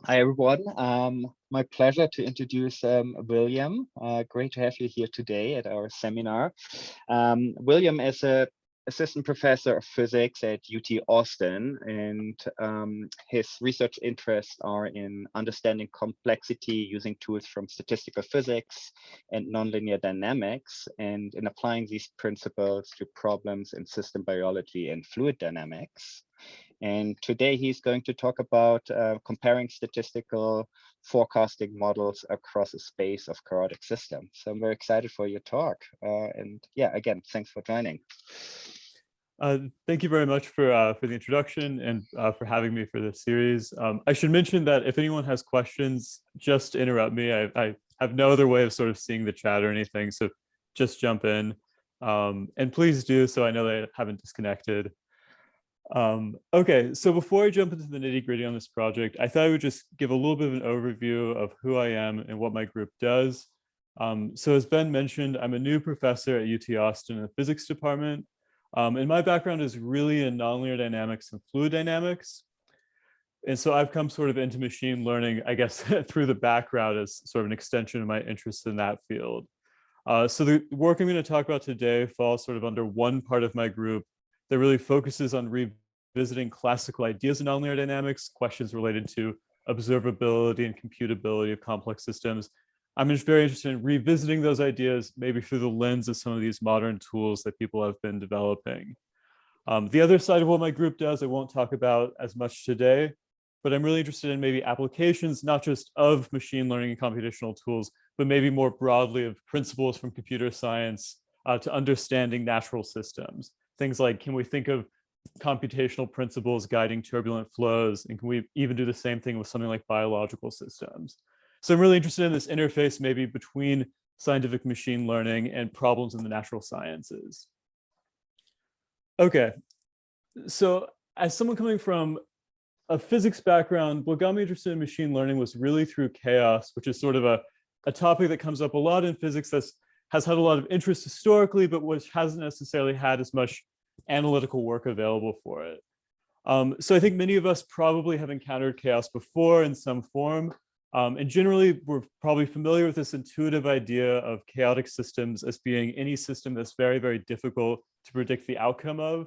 Hi, everyone. My pleasure to introduce William. Great to have you here today at our seminar. William is an assistant professor of physics at UT Austin, and his research interests are in understanding complexity using tools from statistical physics and nonlinear dynamics, and in applying these principles to problems in system biology and fluid dynamics. And today he's going to talk about comparing statistical forecasting models across a space of chaotic systems. So I'm very excited for your talk. And yeah, again, thanks for joining. Thank you very much for the introduction and for having me for this series. I should mention that if anyone has questions, just interrupt me. I have no other way of sort of seeing the chat or anything, so just jump in. And please do, so I know that I haven't disconnected. Okay, so before I jump into the nitty-gritty on this project, I thought I would just give a little bit of an overview of who I am and what my group does. So as Ben mentioned, I'm a new professor at UT Austin in the physics department. And my background is really in nonlinear dynamics and fluid dynamics. And so I've come sort of into machine learning, I guess, through the background as sort of an extension of my interest in that field. So the work I'm going to talk about today falls sort of under one part of my group that really focuses on revisiting classical ideas in nonlinear dynamics, questions related to observability and computability of complex systems. I'm just very interested in revisiting those ideas, maybe through the lens of some of these modern tools that people have been developing. The other side of what my group does, I won't talk about as much today, but I'm really interested in maybe applications, not just of machine learning and computational tools, but maybe more broadly of principles from computer science to understanding natural systems. Things like, can we think of computational principles guiding turbulent flows? And can we even do the same thing with something like biological systems? So I'm really interested in this interface maybe between scientific machine learning and problems in the natural sciences. Okay, so as someone coming from a physics background, what got me interested in machine learning was really through chaos, which is sort of a topic that comes up a lot in physics that has had a lot of interest historically, but which hasn't necessarily had as much analytical work available for it. So I think many of us probably have encountered chaos before in some form. And generally, we're probably familiar with this intuitive idea of chaotic systems as being any system that's very, very difficult to predict the outcome of.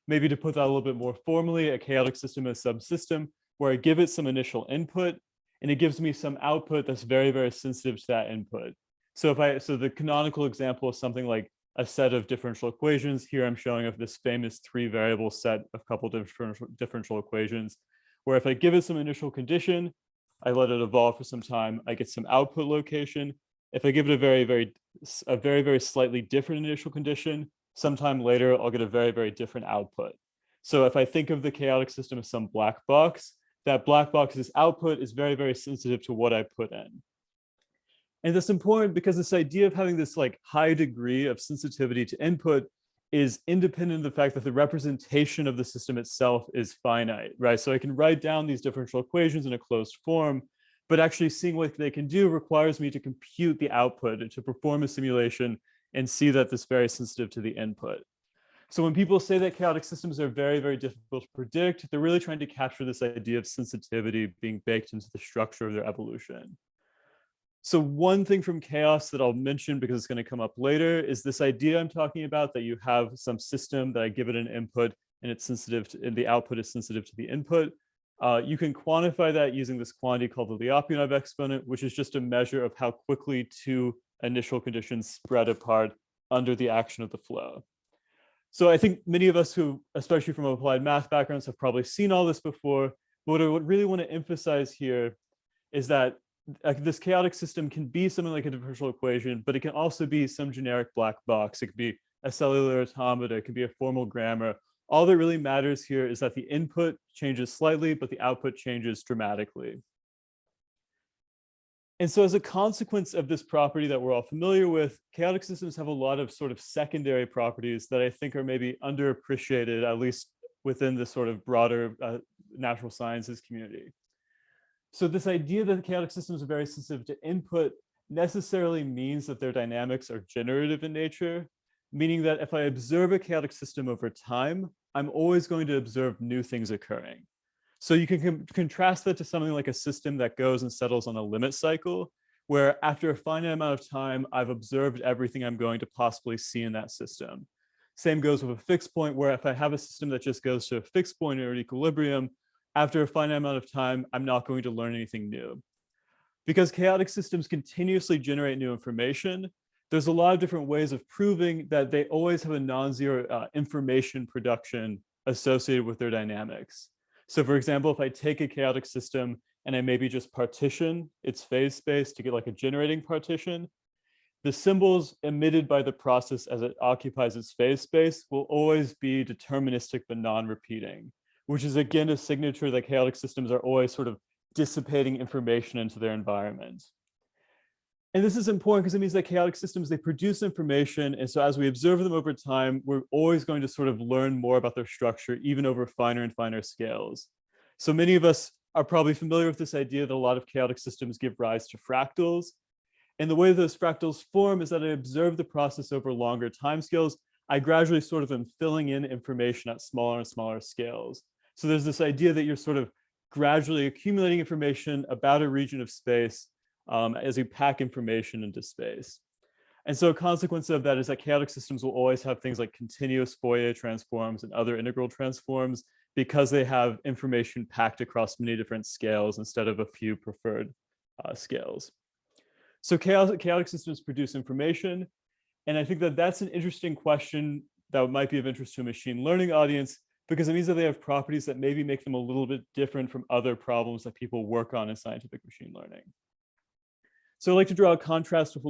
Maybe to put that a little bit more formally, a chaotic system is a subsystem where I give it some initial input and it gives me some output that's very, very sensitive to that input. So the canonical example is something like a set of differential equations. Here I'm showing of this famous 3-variable set of coupled differential equations, where if I give it some initial condition, I let it evolve for some time, I get some output location. If I give it a very, very slightly different initial condition, sometime later, I'll get a very, very different output. So if I think of the chaotic system as some black box, that black box's output is very, very sensitive to what I put in. And that's important because this idea of having this like high degree of sensitivity to input is independent of the fact that the representation of the system itself is finite, right? So I can write down these differential equations in a closed form, but actually seeing what they can do requires me to compute the output and to perform a simulation and see that this is very sensitive to the input. So when people say that chaotic systems are very, very difficult to predict, they're really trying to capture this idea of sensitivity being baked into the structure of their evolution. So one thing from chaos that I'll mention because it's going to come up later is this idea I'm talking about that you have some system that I give it an input and it's sensitive to, and the output is sensitive to the input. You can quantify that using this quantity called the Lyapunov exponent, which is just a measure of how quickly two initial conditions spread apart under the action of the flow. So I think many of us who, especially from applied math backgrounds, have probably seen all this before. But what I would really want to emphasize here is that this chaotic system can be something like a differential equation, but it can also be some generic black box. It could be a cellular automata, it could be a formal grammar. All that really matters here is that the input changes slightly, but the output changes dramatically. And so as a consequence of this property that we're all familiar with, chaotic systems have a lot of sort of secondary properties that I think are maybe underappreciated, at least within the sort of broader natural sciences community. So this idea that chaotic systems are very sensitive to input necessarily means that their dynamics are generative in nature, meaning that if I observe a chaotic system over time, I'm always going to observe new things occurring. So you can contrast that to something like a system that goes and settles on a limit cycle, where after a finite amount of time, I've observed everything I'm going to possibly see in that system. Same goes with a fixed point, where if I have a system that just goes to a fixed point or an equilibrium, after a finite amount of time, I'm not going to learn anything new. Because chaotic systems continuously generate new information, there's a lot of different ways of proving that they always have a non-zero information production associated with their dynamics. So for example, if I take a chaotic system and I maybe just partition its phase space to get like a generating partition, the symbols emitted by the process as it occupies its phase space will always be deterministic but non-repeating, which is again a signature that chaotic systems are always sort of dissipating information into their environment. And this is important because it means that chaotic systems, they produce information. And so as we observe them over time, we're always going to sort of learn more about their structure, even over finer and finer scales. So many of us are probably familiar with this idea that a lot of chaotic systems give rise to fractals. And the way those fractals form is that I observe the process over longer timescales. I gradually sort of am filling in information at smaller and smaller scales. So there's this idea that you're sort of gradually accumulating information about a region of space as you pack information into space. And so a consequence of that is that chaotic systems will always have things like continuous Fourier transforms and other integral transforms because they have information packed across many different scales instead of a few preferred scales. So chaotic systems produce information. And I think that that's an interesting question that might be of interest to a machine learning audience, because it means that they have properties that maybe make them a little bit different from other problems that people work on in scientific machine learning. So I like to draw a contrast with a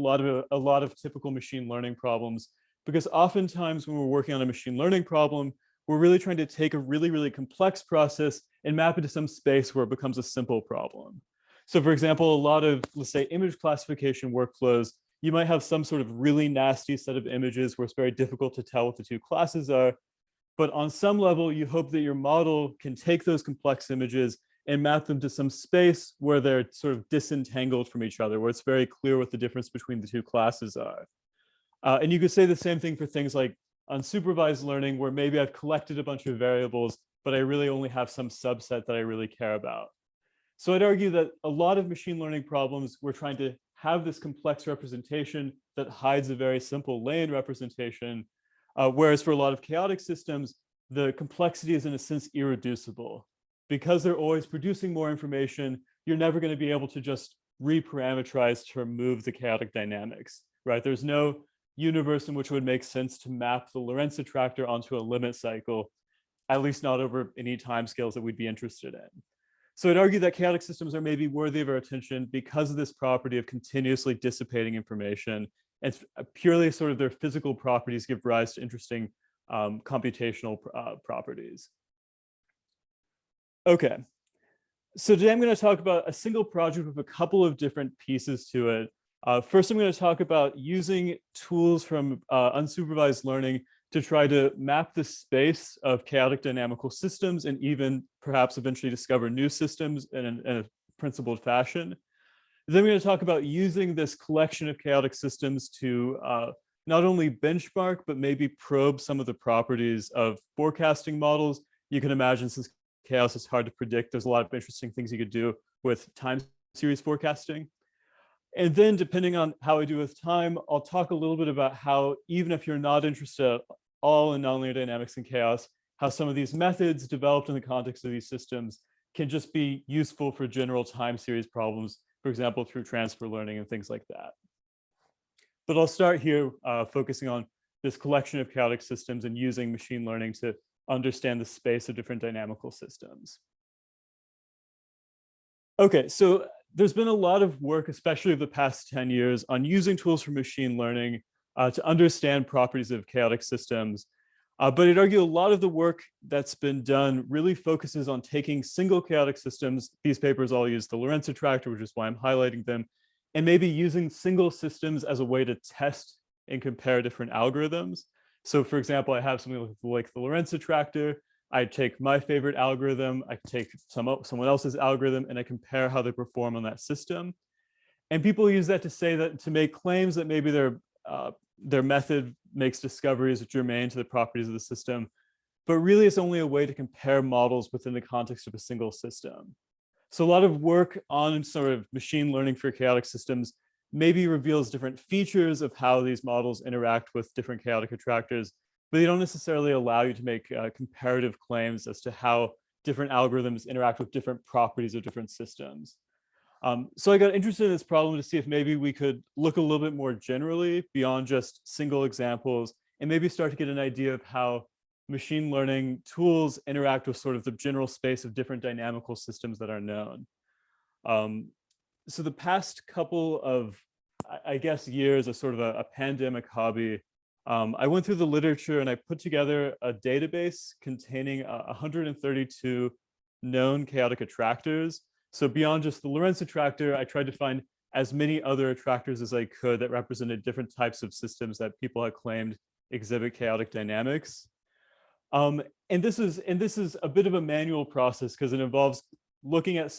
lot of typical machine learning problems, because oftentimes when we're working on a machine learning problem, we're really trying to take a really, really complex process and map it to some space where it becomes a simple problem. So for example, a lot of, let's say, image classification workflows, you might have some sort of really nasty set of images where it's very difficult to tell what the two classes are. But on some level, you hope that your model can take those complex images and map them to some space where they're sort of disentangled from each other, where it's very clear what the difference between the two classes are. And you could say the same thing for things like unsupervised learning, where maybe I've collected a bunch of variables, but I really only have some subset that I really care about. So I'd argue that a lot of machine learning problems, we're trying to have this complex representation that hides a very simple lane representation, whereas for a lot of chaotic systems, the complexity is in a sense irreducible. Because they're always producing more information, you're never going to be able to just reparameterize to remove the chaotic dynamics, right? There's no universe in which it would make sense to map the Lorentz attractor onto a limit cycle, at least not over any timescales that we'd be interested in. So I'd argue that chaotic systems are maybe worthy of our attention because of this property of continuously dissipating information. And purely sort of their physical properties give rise to interesting computational properties. Okay, so today I'm going to talk about a single project with a couple of different pieces to it. First, I'm going to talk about using tools from unsupervised learning to try to map the space of chaotic dynamical systems and even perhaps eventually discover new systems in a principled fashion. Then we're going to talk about using this collection of chaotic systems to not only benchmark, but maybe probe some of the properties of forecasting models. You can imagine, since chaos is hard to predict, there's a lot of interesting things you could do with time series forecasting. And then depending on how I do with time, I'll talk a little bit about how, even if you're not interested at all in nonlinear dynamics and chaos, how some of these methods developed in the context of these systems can just be useful for general time series problems, for example, through transfer learning and things like that. But I'll start here focusing on this collection of chaotic systems and using machine learning to understand the space of different dynamical systems. Okay, so there's been a lot of work, especially over the past 10 years, on using tools for machine learning to understand properties of chaotic systems. But I'd argue a lot of the work that's been done really focuses on taking single chaotic systems. These papers all use the Lorentz attractor, which is why I'm highlighting them, and maybe using single systems as a way to test and compare different algorithms. So for example, I have something like the Lorentz attractor. I take my favorite algorithm, I take someone else's algorithm, and I compare how they perform on that system. And people use that to say that, to make claims that maybe their method makes discoveries germane to the properties of the system. but really it's only a way to compare models within the context of a single system. So a lot of work on sort of machine learning for chaotic systems maybe reveals different features of how these models interact with different chaotic attractors, but they don't necessarily allow you to make comparative claims as to how different algorithms interact with different properties of different systems. So I got interested in this problem to see if maybe we could look a little bit more generally beyond just single examples and maybe start to get an idea of how machine learning tools interact with sort of the general space of different dynamical systems that are known. So the past couple of, I guess, years of sort of a pandemic hobby, I went through the literature and I put together a database containing 132 known chaotic attractors. So beyond just the Lorentz attractor, I tried to find as many other attractors as I could that represented different types of systems that people had claimed exhibit chaotic dynamics. And this is a bit of a manual process because it involves looking at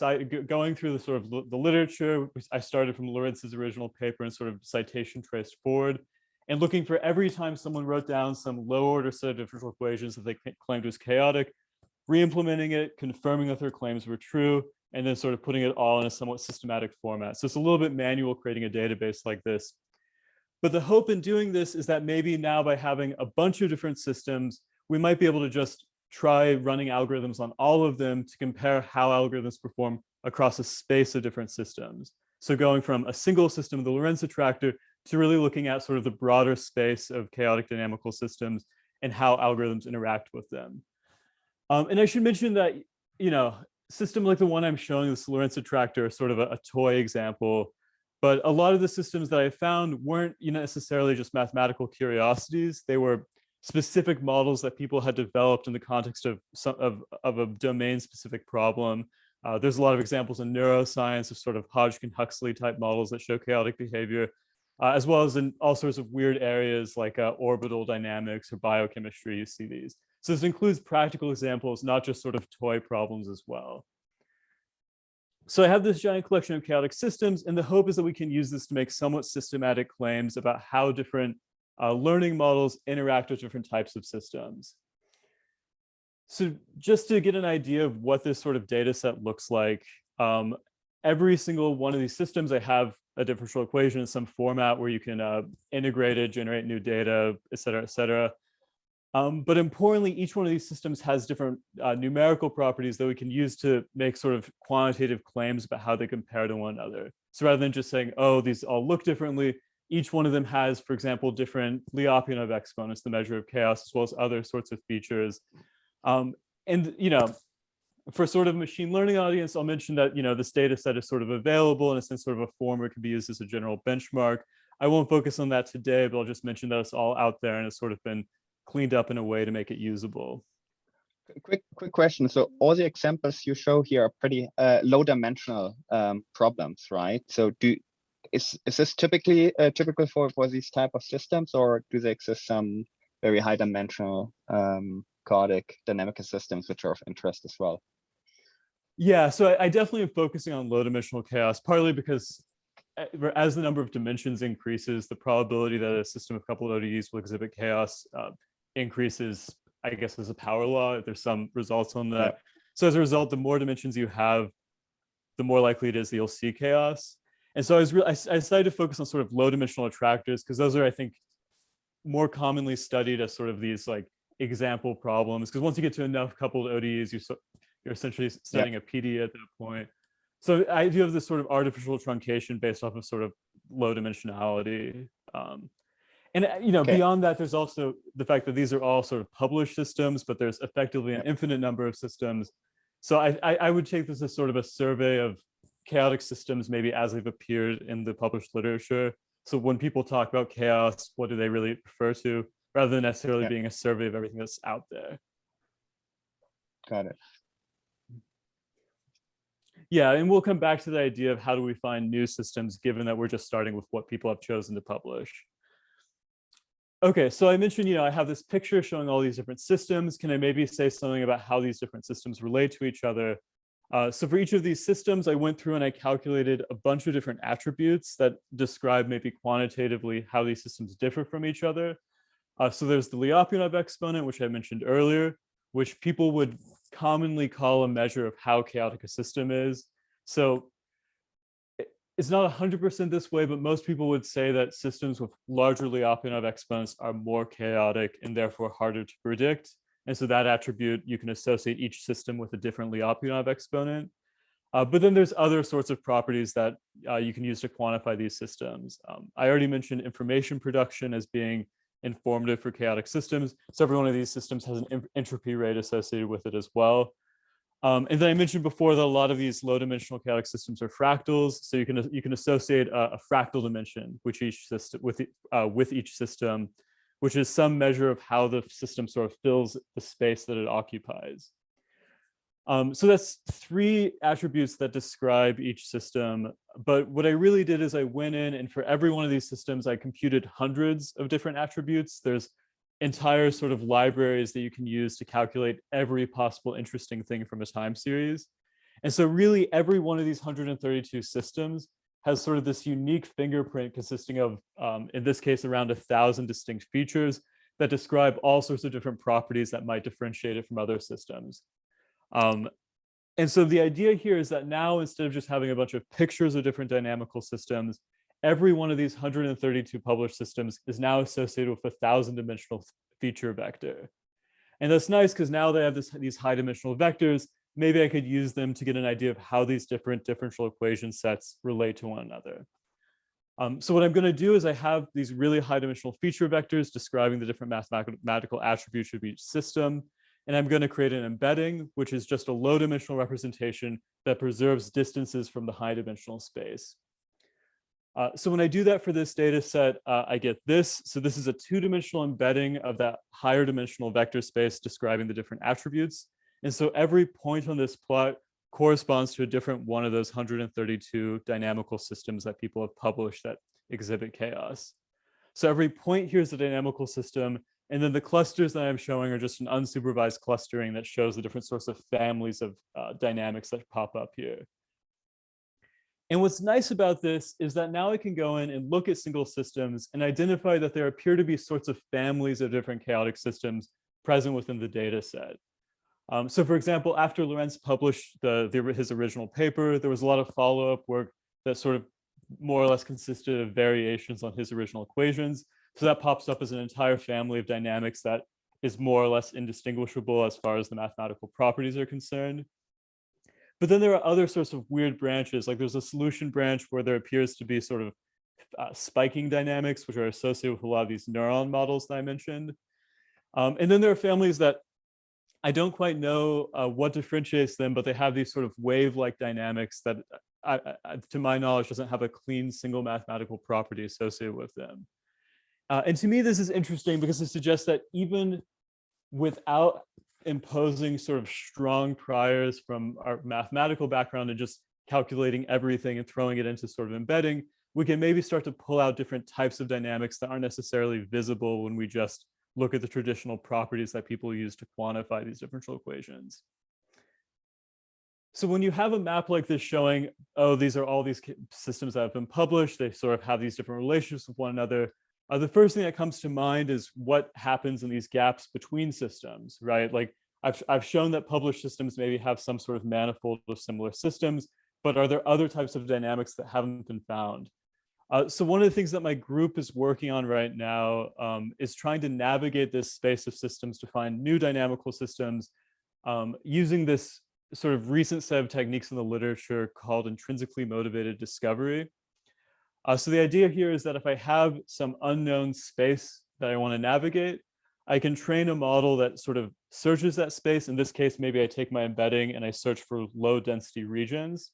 going through the sort of the literature. I started from Lorentz's original paper and sort of citation traced forward, and looking for every time someone wrote down some low order set of differential equations that they claimed was chaotic, re-implementing it, confirming that their claims were true, and then sort of putting it all in a somewhat systematic format. So it's a little bit manual creating a database like this. But the hope in doing this is that maybe now by having a bunch of different systems, we might be able to just try running algorithms on all of them to compare how algorithms perform across a space of different systems. So going from a single system, the Lorentz attractor, to really looking at sort of the broader space of chaotic dynamical systems and how algorithms interact with them. And I should mention that, system like the one I'm showing, this Lorentz attractor, is sort of a toy example, but a lot of the systems that I found weren't necessarily just mathematical curiosities. They were specific models that people had developed in the context of a domain-specific problem. There's a lot of examples in neuroscience of sort of Hodgkin-Huxley type models that show chaotic behavior, as well as in all sorts of weird areas like orbital dynamics or biochemistry. You see these. So this includes practical examples, not just sort of toy problems as well. So I have this giant collection of chaotic systems, and the hope is that we can use this to make somewhat systematic claims about how different learning models interact with different types of systems. So just to get an idea of what this sort of data set looks like, every single one of these systems, I have a differential equation in some format where you can integrate it, generate new data, et cetera, et cetera. But importantly, each one of these systems has different numerical properties that we can use to make sort of quantitative claims about how they compare to one another. So rather than just saying, oh, these all look differently, each one of them has, for example, different Lyapunov exponents, the measure of chaos, as well as other sorts of features. And for sort of machine learning audience, I'll mention that this data set is sort of available in a sense, sort of a form where it can be used as a general benchmark. I won't focus on that today, but I'll just mention that it's all out there and it's sort of been cleaned up in a way to make it usable. Quick question. So all the examples you show here are pretty low dimensional problems, right? So is this typically typical for these type of systems, or do they exist some very high dimensional chaotic dynamical systems which are of interest as well? Yeah, so I definitely am focusing on low dimensional chaos, partly because as the number of dimensions increases, the probability that a system of coupled ODEs will exhibit chaos increases, I guess, as a power law. There's some results on that. Yeah. So as a result, the more dimensions you have, the more likely it is that you'll see chaos. And so I decided to focus on sort of low dimensional attractors because those are, I think, more commonly studied as sort of these like example problems. Because once you get to enough coupled ODEs, you're essentially studying a PD at that point. So I do have this sort of artificial truncation based off of sort of low dimensionality. And beyond that, there's also the fact that these are all sort of published systems, but there's effectively an infinite number of systems. So I would take this as sort of a survey of chaotic systems, maybe as they've appeared in the published literature. So when people talk about chaos, what do they really refer to, rather than necessarily being a survey of everything that's out there. Got it. Yeah, and we'll come back to the idea of how do we find new systems, given that we're just starting with what people have chosen to publish. Okay, so I mentioned, I have this picture showing all these different systems. Can I maybe say something about how these different systems relate to each other? So for each of these systems, I went through and I calculated a bunch of different attributes that describe maybe quantitatively how these systems differ from each other. So there's the Lyapunov exponent, which I mentioned earlier, which people would commonly call a measure of how chaotic a system is. So it's not 100% this way, but most people would say that systems with larger Lyapunov exponents are more chaotic and therefore harder to predict. And so that attribute, you can associate each system with a different Lyapunov exponent. But then there's other sorts of properties that you can use to quantify these systems. I already mentioned information production as being informative for chaotic systems. So every one of these systems has an entropy rate associated with it as well. And then I mentioned before that a lot of these low dimensional chaotic systems are fractals. So you can associate a fractal dimension with each system, which is some measure of how the system sort of fills the space that it occupies. So that's 3 attributes that describe each system. But what I really did is I went in and for every one of these systems, I computed hundreds of different attributes. There's entire sort of libraries that you can use to calculate every possible interesting thing from a time series. And so really every one of these 132 systems has sort of this unique fingerprint consisting of, in this case, around 1,000 distinct features that describe all sorts of different properties that might differentiate it from other systems. And so the idea here is that now, instead of just having a bunch of pictures of different dynamical systems, every one of these 132 published systems is now associated with a 1,000-dimensional feature vector. And that's nice because now they have these high-dimensional vectors. Maybe I could use them to get an idea of how these different differential equation sets relate to one another. So what I'm going to do is I have these really high-dimensional feature vectors describing the different mathematical attributes of each system. And I'm going to create an embedding, which is just a low-dimensional representation that preserves distances from the high-dimensional space. So when I do that for this data set, I get this. So this is a 2-dimensional embedding of that higher dimensional vector space describing the different attributes. And so every point on this plot corresponds to a different one of those 132 dynamical systems that people have published that exhibit chaos. So every point here is a dynamical system. And then the clusters that I'm showing are just an unsupervised clustering that shows the different sorts of families of dynamics that pop up here. And what's nice about this is that now I can go in and look at single systems and identify that there appear to be sorts of families of different chaotic systems present within the data set. So for example, after Lorenz published his original paper, there was a lot of follow-up work that sort of more or less consisted of variations on his original equations. So that pops up as an entire family of dynamics that is more or less indistinguishable as far as the mathematical properties are concerned. But then there are other sorts of weird branches, like there's a solution branch where there appears to be sort of spiking dynamics, which are associated with a lot of these neuron models that I mentioned. And then there are families that I don't quite know what differentiates them, but they have these sort of wave-like dynamics that, to my knowledge, doesn't have a clean single mathematical property associated with them. And to me, this is interesting because it suggests that even without imposing sort of strong priors from our mathematical background and just calculating everything and throwing it into sort of embedding, we can maybe start to pull out different types of dynamics that aren't necessarily visible when we just look at the traditional properties that people use to quantify these differential equations. So when you have a map like this showing, oh, these are all these systems that have been published, they sort of have these different relationships with one another, the first thing that comes to mind is what happens in these gaps between systems, right? Like I've shown that published systems maybe have some sort of manifold of similar systems, but are there other types of dynamics that haven't been found? So one of the things that my group is working on right now is trying to navigate this space of systems to find new dynamical systems using this sort of recent set of techniques in the literature called intrinsically motivated discovery. So the idea here is that if I have some unknown space that I want to navigate, I can train a model that sort of searches that space. In this case, maybe I take my embedding and I search for low density regions.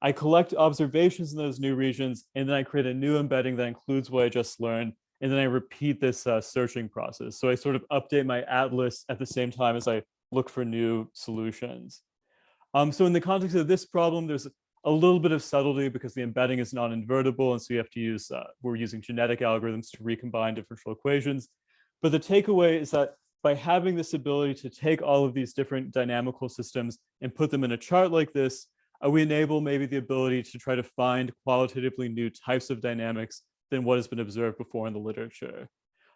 I collect observations in those new regions, and then I create a new embedding that includes what I just learned. And then I repeat this searching process. So I sort of update my atlas at the same time as I look for new solutions. So in the context of this problem, there's a little bit of subtlety because the embedding is not invertible. And so you have to use, we're using genetic algorithms to recombine differential equations. But the takeaway is that by having this ability to take all of these different dynamical systems and put them in a chart like this, we enable maybe the ability to try to find qualitatively new types of dynamics than what has been observed before in the literature.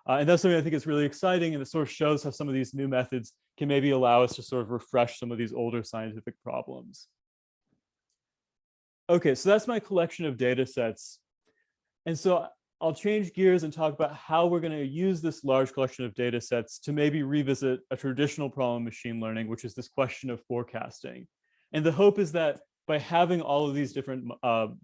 And that's something I think is really exciting, and it sort of shows how some of these new methods can maybe allow us to sort of refresh some of these older scientific problems. Okay, so that's my collection of data sets. And so I'll change gears and talk about how we're going to use this large collection of data sets to maybe revisit a traditional problem in machine learning, which is this question of forecasting. And the hope is that by having all of these different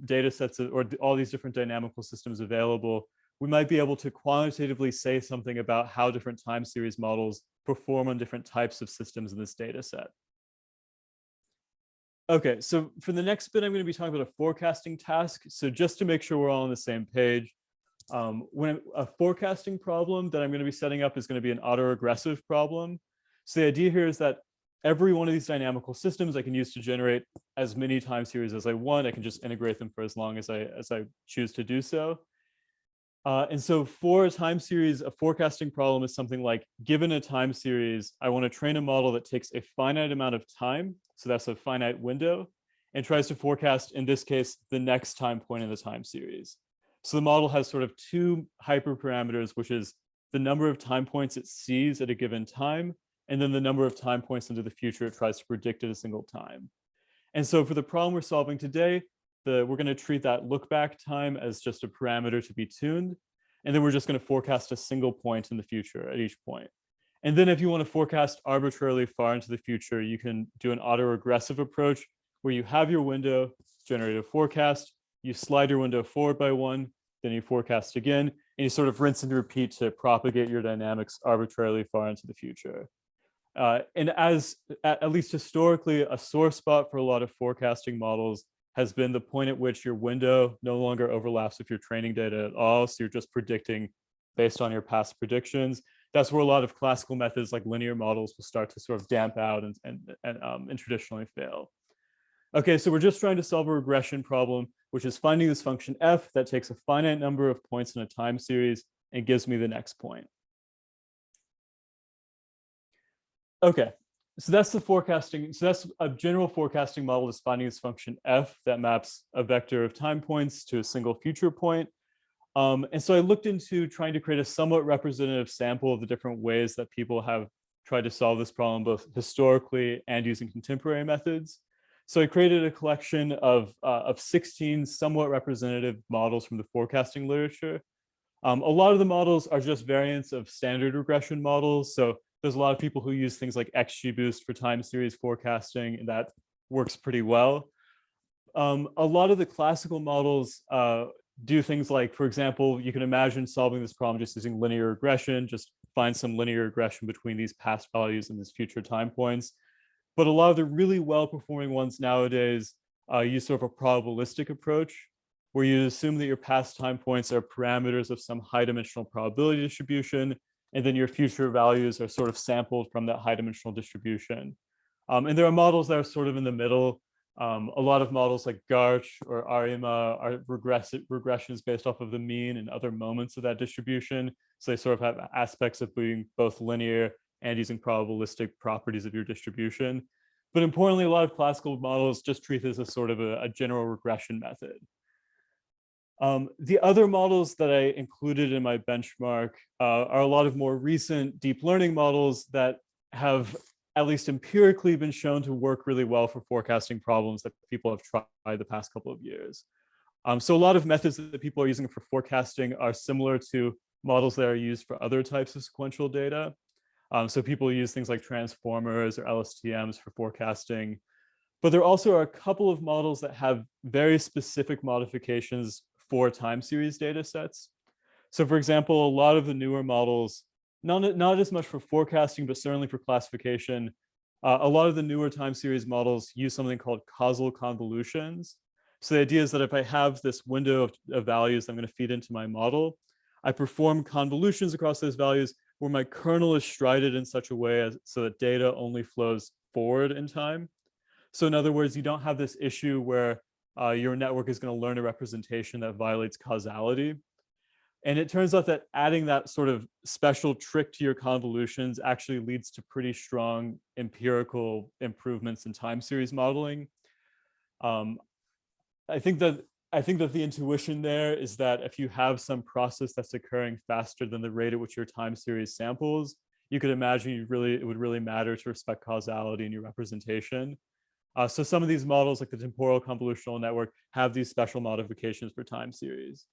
data sets or all these different dynamical systems available, we might be able to quantitatively say something about how different time series models perform on different types of systems in this data set. Okay, so for the next bit, I'm going to be talking about a forecasting task. So just to make sure we're all on the same page, when a forecasting problem that I'm going to be setting up is going to be an autoregressive problem. So the idea here is that every one of these dynamical systems I can use to generate as many time series as I want. I can just integrate them for as long as I choose to do so. And so for a time series, a forecasting problem is something like, given a time series, I want to train a model that takes a finite amount of time, so that's a finite window, and tries to forecast, in this case, the next time point in the time series. So the model has sort of two hyperparameters, which is the number of time points it sees at a given time, and then the number of time points into the future it tries to predict at a single time. And so for the problem we're solving today, we're going to treat that look back time as just a parameter to be tuned. And then we're just going to forecast a single point in the future at each point. And then if you want to forecast arbitrarily far into the future, you can do an autoregressive approach where you have your window, generate a forecast, you slide your window forward by one, then you forecast again, and you sort of rinse and repeat to propagate your dynamics arbitrarily far into the future. And as at least historically, a sore spot for a lot of forecasting models has been the point at which your window no longer overlaps with your training data at all. So you're just predicting based on your past predictions. That's where a lot of classical methods like linear models will start to sort of damp out and traditionally fail. Okay, so we're just trying to solve a regression problem, which is finding this function f that takes a finite number of points in a time series and gives me the next point. Okay, so that's the forecasting. So that's a general forecasting model, is finding this function f that maps a vector of time points to a single future point. And so I looked into trying to create a somewhat representative sample of the different ways that people have tried to solve this problem, both historically and using contemporary methods. So I created a collection of 16 somewhat representative models from the forecasting literature. A lot of the models are just variants of standard regression models. So there's a lot of people who use things like XGBoost for time series forecasting, and that works pretty well. A lot of the classical models do things like, for example, you can imagine solving this problem just using linear regression, just find some linear regression between these past values and these future time points. But a lot of the really well-performing ones nowadays use sort of a probabilistic approach, where you assume that your past time points are parameters of some high-dimensional probability distribution, and then your future values are sort of sampled from that high-dimensional distribution. And there are models that are sort of in the middle. A lot of models like GARCH or ARIMA are regressions based off of the mean and other moments of that distribution. So they sort of have aspects of being both linear and using probabilistic properties of your distribution. But importantly, a lot of classical models just treat this as sort of a general regression method. The other models that I included in my benchmark are a lot of more recent deep learning models that have at least empirically been shown to work really well for forecasting problems that people have tried the past couple of years. So a lot of methods that people are using for forecasting are similar to models that are used for other types of sequential data. So people use things like transformers or LSTMs for forecasting. But there also are a couple of models that have very specific modifications for time series data sets. So for example, a lot of the newer models, not as much for forecasting, but certainly for classification, a lot of the newer time series models use something called causal convolutions. So the idea is that if I have this window of values I'm going to feed into my model, I perform convolutions across those values where my kernel is strided in such a way so that data only flows forward in time. So in other words, you don't have this issue where your network is going to learn a representation that violates causality. And it turns out that adding that sort of special trick to your convolutions actually leads to pretty strong empirical improvements in time series modeling. I think that the intuition there is that if you have some process that's occurring faster than the rate at which your time series samples, you could imagine it would really matter to respect causality in your representation. So some of these models, like the temporal convolutional network, have these special modifications for time series.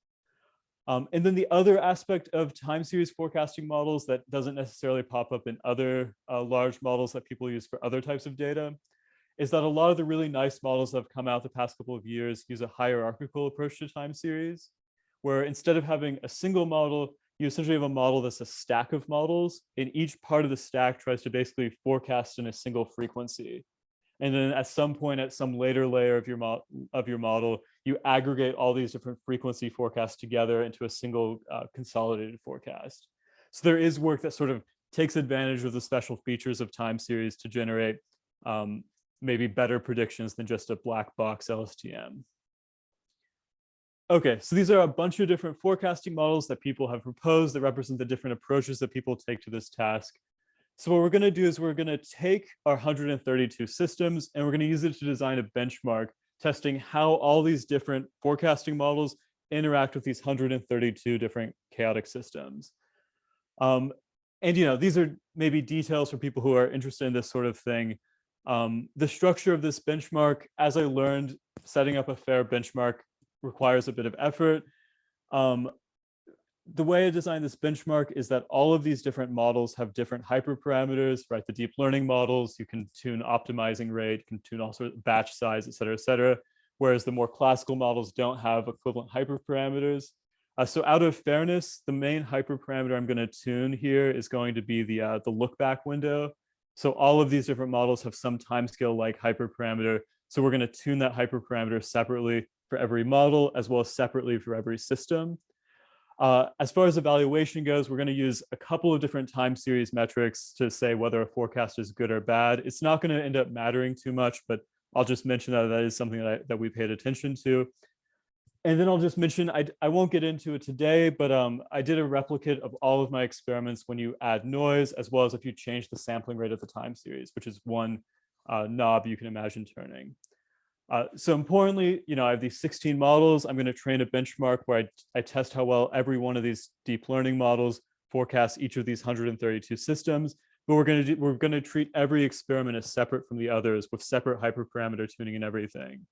And then the other aspect of time series forecasting models that doesn't necessarily pop up in other large models that people use for other types of data is that a lot of the really nice models that have come out the past couple of years use a hierarchical approach to time series, where instead of having a single model, you essentially have a model that's a stack of models, and each part of the stack tries to basically forecast in a single frequency. And then at some point, at some later layer of your model, you aggregate all these different frequency forecasts together into a single consolidated forecast. So there is work that sort of takes advantage of the special features of time series to generate maybe better predictions than just a black box LSTM. Okay, so these are a bunch of different forecasting models that people have proposed that represent the different approaches that people take to this task. So what we're going to do is we're going to take our 132 systems and we're going to use it to design a benchmark testing how all these different forecasting models interact with these 132 different chaotic systems. And these are maybe details for people who are interested in this sort of thing. The structure of this benchmark, as I learned, setting up a fair benchmark requires a bit of effort. The way I designed this benchmark is that all of these different models have different hyperparameters, right? The deep learning models, you can tune optimizing rate, you can tune all sorts of batch size, et cetera, whereas the more classical models don't have equivalent hyperparameters. So out of fairness, the main hyperparameter I'm going to tune here is going to be the look back window. So all of these different models have some timescale like hyperparameter. So we're going to tune that hyperparameter separately for every model as well as separately for every system. As far as evaluation goes, we're going to use a couple of different time series metrics to say whether a forecast is good or bad. It's not going to end up mattering too much, but I'll just mention that that is something that we paid attention to. And then I'll just mention, I won't get into it today, but I did a replicate of all of my experiments when you add noise, as well as if you change the sampling rate of the time series, which is one knob you can imagine turning. So importantly, I have these 16 models. I'm going to train a benchmark where I test how well every one of these deep learning models forecasts each of these 132 systems. But we're going to treat every experiment as separate from the others with separate hyperparameter tuning and everything.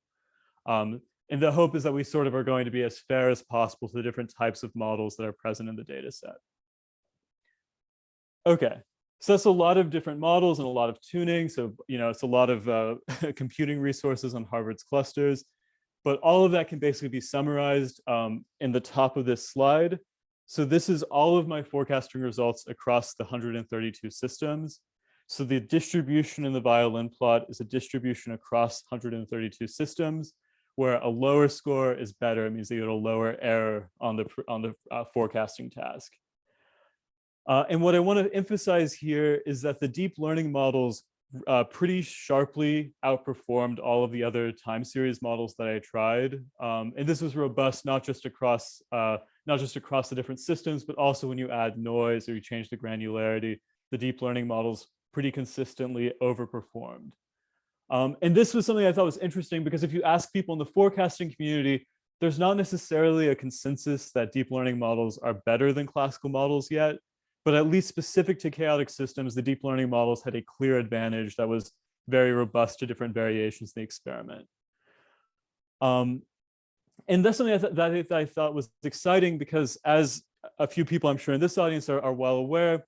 And the hope is that we sort of are going to be as fair as possible to the different types of models that are present in the data set. Okay. So that's a lot of different models and a lot of tuning. So, it's a lot of computing resources on Harvard's clusters, but all of that can basically be summarized in the top of this slide. So this is all of my forecasting results across the 132 systems. So the distribution in the violin plot is a distribution across 132 systems, where a lower score is better. It means that you get a lower error on the forecasting task. And what I want to emphasize here is that the deep learning models pretty sharply outperformed all of the other time series models that I tried. And this was robust not just across the different systems, but also when you add noise or you change the granularity, the deep learning models pretty consistently overperformed. And this was something I thought was interesting because if you ask people in the forecasting community, there's not necessarily a consensus that deep learning models are better than classical models yet. But at least specific to chaotic systems, the deep learning models had a clear advantage that was very robust to different variations in the experiment. And that's something that I thought was exciting because, as a few people I'm sure in this audience are well aware,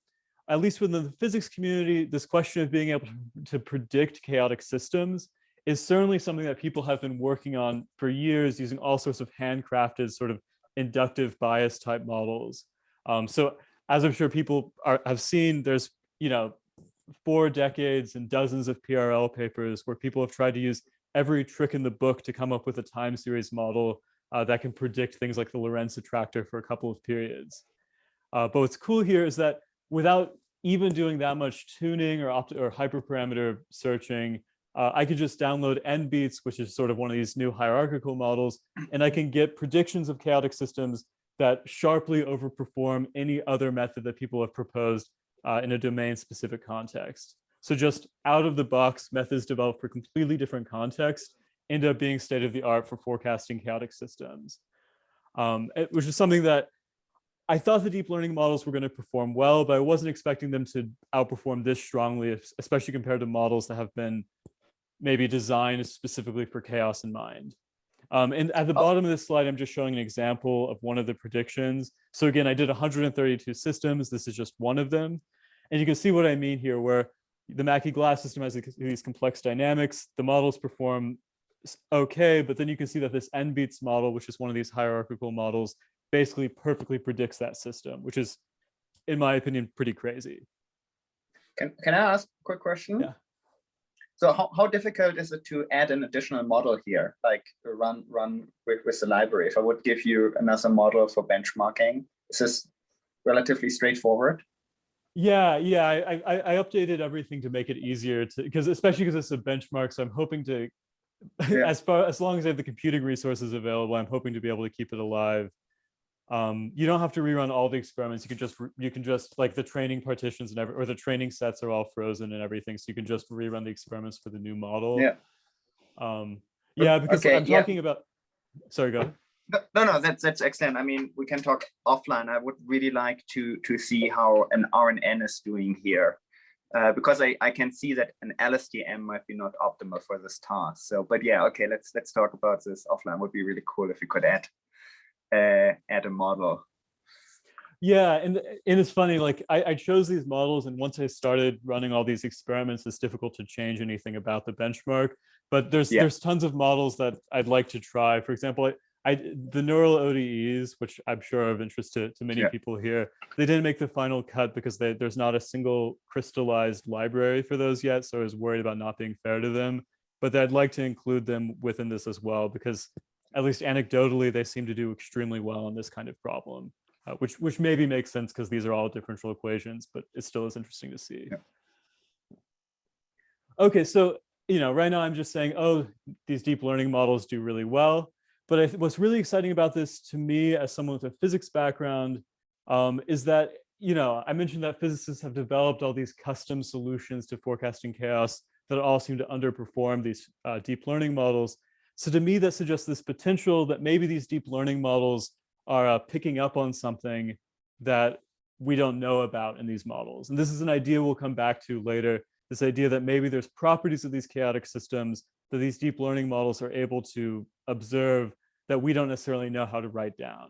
at least within the physics community, this question of being able to predict chaotic systems is certainly something that people have been working on for years using all sorts of handcrafted sort of inductive bias type models. So as I'm sure people have seen, there's 4 decades and dozens of PRL papers where people have tried to use every trick in the book to come up with a time series model that can predict things like the Lorentz attractor for a couple of periods. But what's cool here is that without even doing that much tuning or hyperparameter searching, I could just download NBeats, which is sort of one of these new hierarchical models, and I can get predictions of chaotic systems that sharply overperform any other method that people have proposed in a domain-specific context. So just out-of-the-box methods developed for completely different contexts end up being state-of-the-art for forecasting chaotic systems, which is something that I thought the deep learning models were going to perform well, but I wasn't expecting them to outperform this strongly, especially compared to models that have been maybe designed specifically for chaos in mind. And at the bottom of this slide, I'm just showing an example of one of the predictions. So again, I did 132 systems. This is just one of them. And you can see what I mean here, where the Mackey glass system has these complex dynamics. The models perform okay, but then you can see that this NBeats model, which is one of these hierarchical models, basically perfectly predicts that system, which is, in my opinion, pretty crazy. Can I ask a quick question? Yeah. So how difficult is it to add an additional model here, like run with the library? If I would give you another model for benchmarking, is this relatively straightforward? Yeah, I updated everything to make it easier to, especially because it's a benchmark. So I'm hoping to, Yeah. as long as I have the computing resources available, I'm hoping to be able to keep it alive. You don't have to rerun all the experiments. You can just like the training partitions and or the training sets are all frozen and everything. So you can just rerun the experiments for the new model. Yeah. Yeah, because okay, I'm talking about, sorry, go ahead. No, that's excellent. I mean, we can talk offline. I would really like to see how an RNN is doing here, because I can see that an LSTM might be not optimal for this task. So, but yeah, okay, let's talk about this offline. Would be really cool if we could add a model. Yeah, and it's funny, like I chose these models, and once I started running all these experiments, it's difficult to change anything about the benchmark. But there's tons of models that I'd like to try. For example, the neural ODEs, which I'm sure are of interest to many people here, they didn't make the final cut because there's not a single crystallized library for those yet. So I was worried about not being fair to them. But I'd like to include them within this as well, because at least anecdotally, they seem to do extremely well on this kind of problem, which maybe makes sense because these are all differential equations, but it still is interesting to see. Yeah. Okay, so right now I'm just saying, oh, these deep learning models do really well. But what's really exciting about this to me as someone with a physics background is that, I mentioned that physicists have developed all these custom solutions to forecasting chaos that all seem to underperform these deep learning models. So to me, that suggests this potential that maybe these deep learning models are picking up on something that we don't know about in these models. And this is an idea we'll come back to later, this idea that maybe there's properties of these chaotic systems that these deep learning models are able to observe that we don't necessarily know how to write down.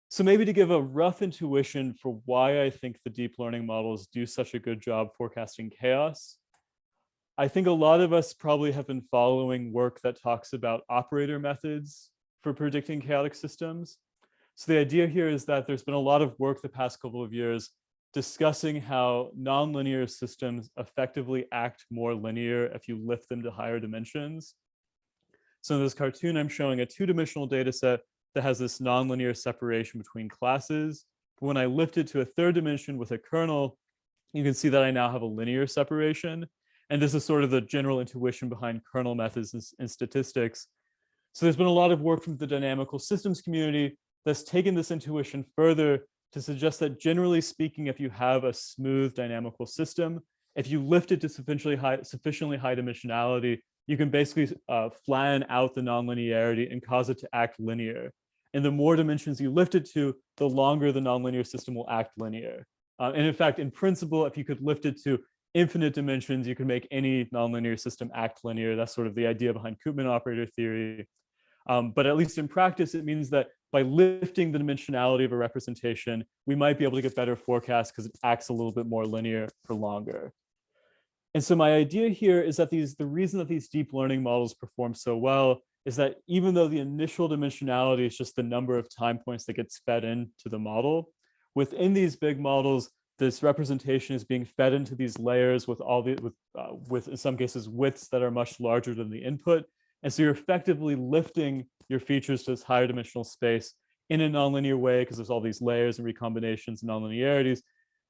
So maybe to give a rough intuition for why I think the deep learning models do such a good job forecasting chaos, I think a lot of us probably have been following work that talks about operator methods for predicting chaotic systems. So the idea here is that there's been a lot of work the past couple of years discussing how nonlinear systems effectively act more linear if you lift them to higher dimensions. So in this cartoon, I'm showing a two-dimensional data set that has this nonlinear separation between classes. But when I lift it to a third dimension with a kernel, you can see that I now have a linear separation. And this is sort of the general intuition behind kernel methods in statistics. So there's been a lot of work from the dynamical systems community that's taken this intuition further to suggest that generally speaking, if you have a smooth dynamical system, if you lift it to sufficiently high dimensionality, you can basically flatten out the nonlinearity and cause it to act linear. And the more dimensions you lift it to, the longer the nonlinear system will act linear. And in fact, in principle, if you could lift it to infinite dimensions, you can make any nonlinear system act linear. That's sort of the idea behind Koopman operator theory. But at least in practice, it means that by lifting the dimensionality of a representation, we might be able to get better forecasts because it acts a little bit more linear for longer. And so my idea here is that the reason that these deep learning models perform so well is that even though the initial dimensionality is just the number of time points that gets fed into the model, within these big models, this representation is being fed into these layers with in some cases widths that are much larger than the input. And so you're effectively lifting your features to this higher dimensional space in a nonlinear way because there's all these layers and recombinations and nonlinearities.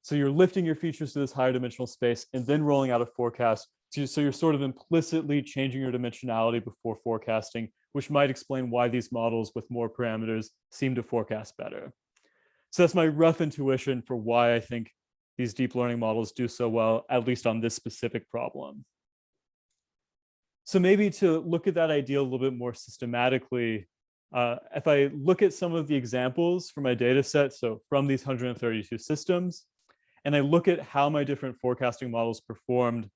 So you're lifting your features to this higher dimensional space and then rolling out a forecast. So you're sort of implicitly changing your dimensionality before forecasting, which might explain why these models with more parameters seem to forecast better. So that's my rough intuition for why I think these deep learning models do so well, at least on this specific problem. So maybe to look at that idea a little bit more systematically, If I look at some of the examples from my data set, so from these 132 systems, and I look at how my different forecasting models performed,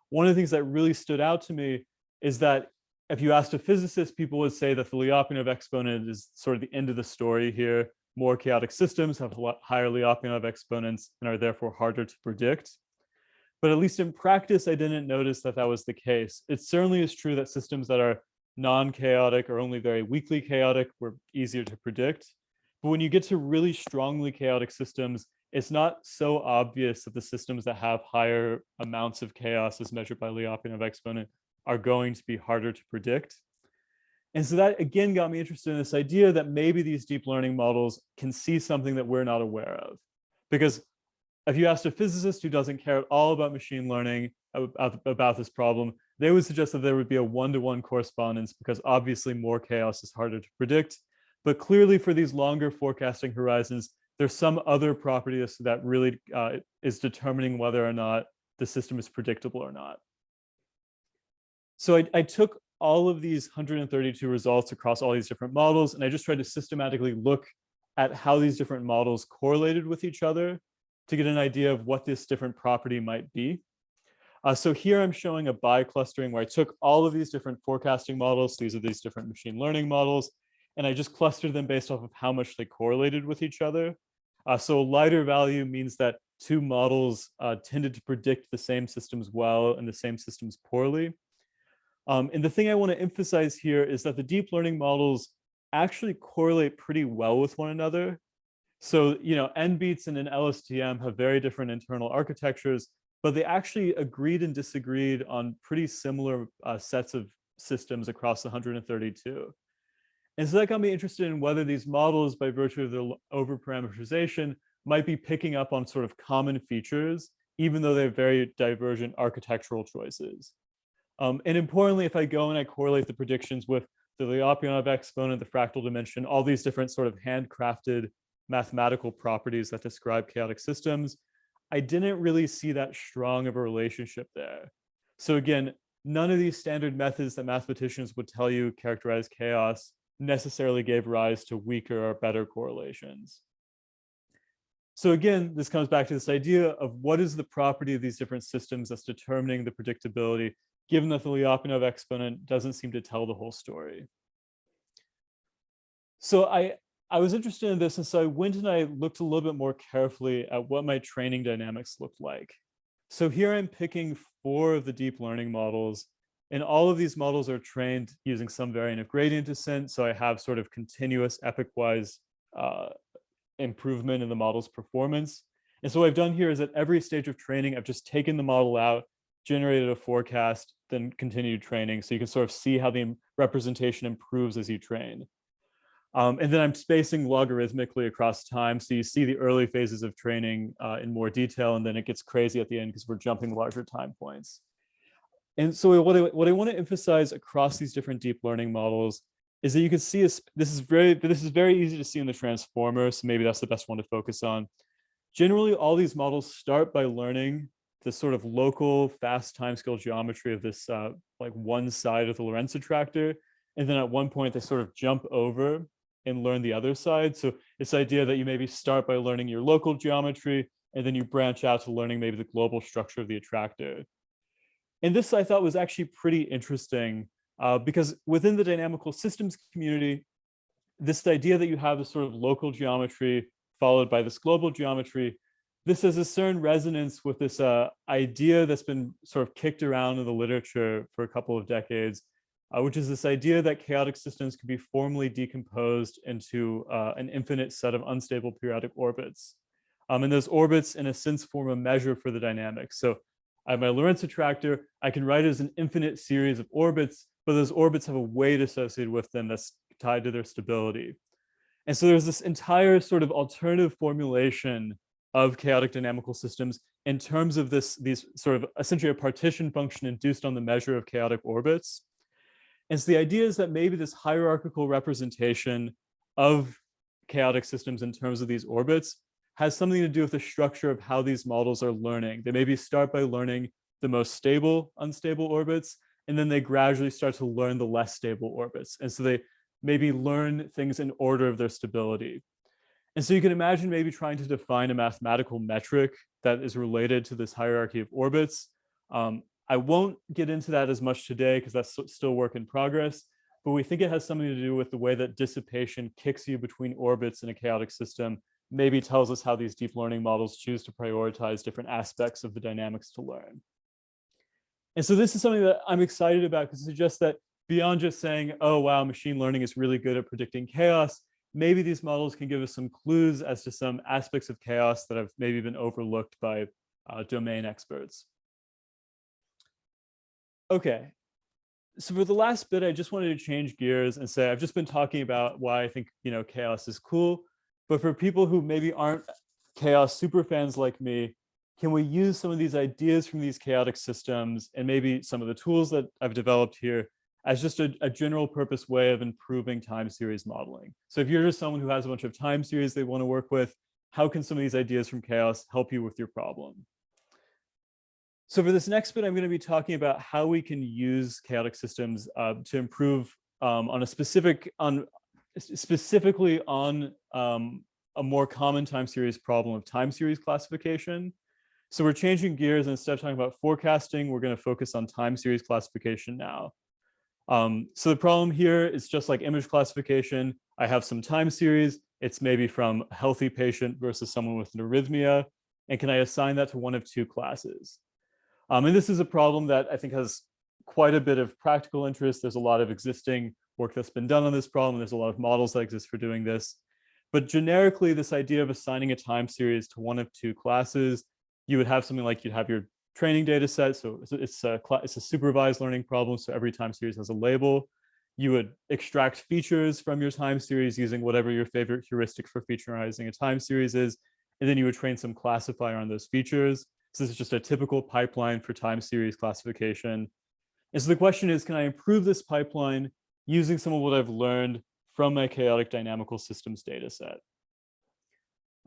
one of the things that really stood out to me is that if you asked a physicist, people would say that the Lyapunov exponent is sort of the end of the story here. More chaotic systems have higher Lyapunov exponents and are therefore harder to predict. But at least in practice, I didn't notice that that was the case. It certainly is true that systems that are non-chaotic or only very weakly chaotic were easier to predict. But when you get to really strongly chaotic systems, it's not so obvious that the systems that have higher amounts of chaos as measured by Lyapunov exponent are going to be harder to predict. And so that again got me interested in this idea that maybe these deep learning models can see something that we're not aware of. Because if you asked a physicist who doesn't care at all about machine learning about this problem, they would suggest that there would be a one-to-one correspondence because obviously more chaos is harder to predict. But clearly for these longer forecasting horizons, there's some other property that really is determining whether or not the system is predictable or not. So I took all of these 132 results across all these different models, and I just tried to systematically look at how these different models correlated with each other to get an idea of what this different property might be. So here I'm showing a bi-clustering where I took all of these different forecasting models, these are these different machine learning models, and I just clustered them based off of how much they correlated with each other. So a lighter value means that two models tended to predict the same systems well and the same systems poorly. And the thing I want to emphasize here is that the deep learning models actually correlate pretty well with one another. So, NBeats and an LSTM have very different internal architectures, but they actually agreed and disagreed on pretty similar sets of systems across the 132. And so that got me interested in whether these models, by virtue of their overparameterization, might be picking up on sort of common features, even though they have very divergent architectural choices. And importantly, if I go and I correlate the predictions with the Lyapunov exponent, the fractal dimension, all these different sort of handcrafted mathematical properties that describe chaotic systems, I didn't really see that strong of a relationship there. So again, none of these standard methods that mathematicians would tell you characterize chaos necessarily gave rise to weaker or better correlations. So again, this comes back to this idea of what is the property of these different systems that's determining the predictability, given that the Lyapunov exponent doesn't seem to tell the whole story. So I was interested in this, and so I went and I looked a little bit more carefully at what my training dynamics looked like. So here I'm picking 4 of the deep learning models, and all of these models are trained using some variant of gradient descent, so I have sort of continuous epoch-wise improvement in the model's performance. And so what I've done here is at every stage of training, I've just taken the model out, generated a forecast, then continued training, so you can sort of see how the representation improves as you train. And then I'm spacing logarithmically across time. So you see the early phases of training in more detail, and then it gets crazy at the end because we're jumping larger time points. And so what I want to emphasize across these different deep learning models is that you can see this is very easy to see in the transformer. So maybe that's the best one to focus on. Generally, all these models start by learning the sort of local fast timescale geometry of this like one side of the Lorentz attractor. And then at one point they sort of jump over and learn the other side. So this idea that you maybe start by learning your local geometry, and then you branch out to learning maybe the global structure of the attractor. And this I thought was actually pretty interesting because within the dynamical systems community, this idea that you have this sort of local geometry followed by this global geometry, this has a certain resonance with this idea that's been sort of kicked around in the literature for a couple of decades, which is this idea that chaotic systems can be formally decomposed into an infinite set of unstable periodic orbits. And those orbits, in a sense, form a measure for the dynamics. So I have my Lorentz attractor, I can write it as an infinite series of orbits, but those orbits have a weight associated with them that's tied to their stability. And so there's this entire sort of alternative formulation of chaotic dynamical systems in terms of these sort of essentially a partition function induced on the measure of chaotic orbits. And so the idea is that maybe this hierarchical representation of chaotic systems in terms of these orbits has something to do with the structure of how these models are learning. They maybe start by learning the most stable, unstable orbits, and then they gradually start to learn the less stable orbits. And so maybe learn things in order of their stability. And so you can imagine maybe trying to define a mathematical metric that is related to this hierarchy of orbits. I won't get into that as much today because that's still work in progress, but we think it has something to do with the way that dissipation kicks you between orbits in a chaotic system, maybe tells us how these deep learning models choose to prioritize different aspects of the dynamics to learn. And so this is something that I'm excited about because it suggests that beyond just saying, oh, wow, machine learning is really good at predicting chaos, maybe these models can give us some clues as to some aspects of chaos that have maybe been overlooked by domain experts. Okay, so for the last bit, I just wanted to change gears and say I've just been talking about why I think chaos is cool, but for people who maybe aren't chaos super fans like me, can we use some of these ideas from these chaotic systems and maybe some of the tools that I've developed here as just a general purpose way of improving time series modeling? So if you're just someone who has a bunch of time series they want to work with, how can some of these ideas from chaos help you with your problem? So for this next bit, I'm going to be talking about how we can use chaotic systems to improve specifically on a more common time series problem of time series classification. So we're changing gears, and instead of talking about forecasting, we're going to focus on time series classification now. So the problem here is just like image classification. I have some time series. It's maybe from a healthy patient versus someone with an arrhythmia. And can I assign that to one of two classes? And this is a problem that I think has quite a bit of practical interest. There's a lot of existing work that's been done on this problem. There's a lot of models that exist for doing this. But generically, this idea of assigning a time series to one of two classes, you would have something like you'd have your training data set. So it's a supervised learning problem. So every time series has a label. You would extract features from your time series using whatever your favorite heuristic for featurizing a time series is. And then you would train some classifier on those features. So this is just a typical pipeline for time series classification. And so the question is, can I improve this pipeline using some of what I've learned from my chaotic dynamical systems data set?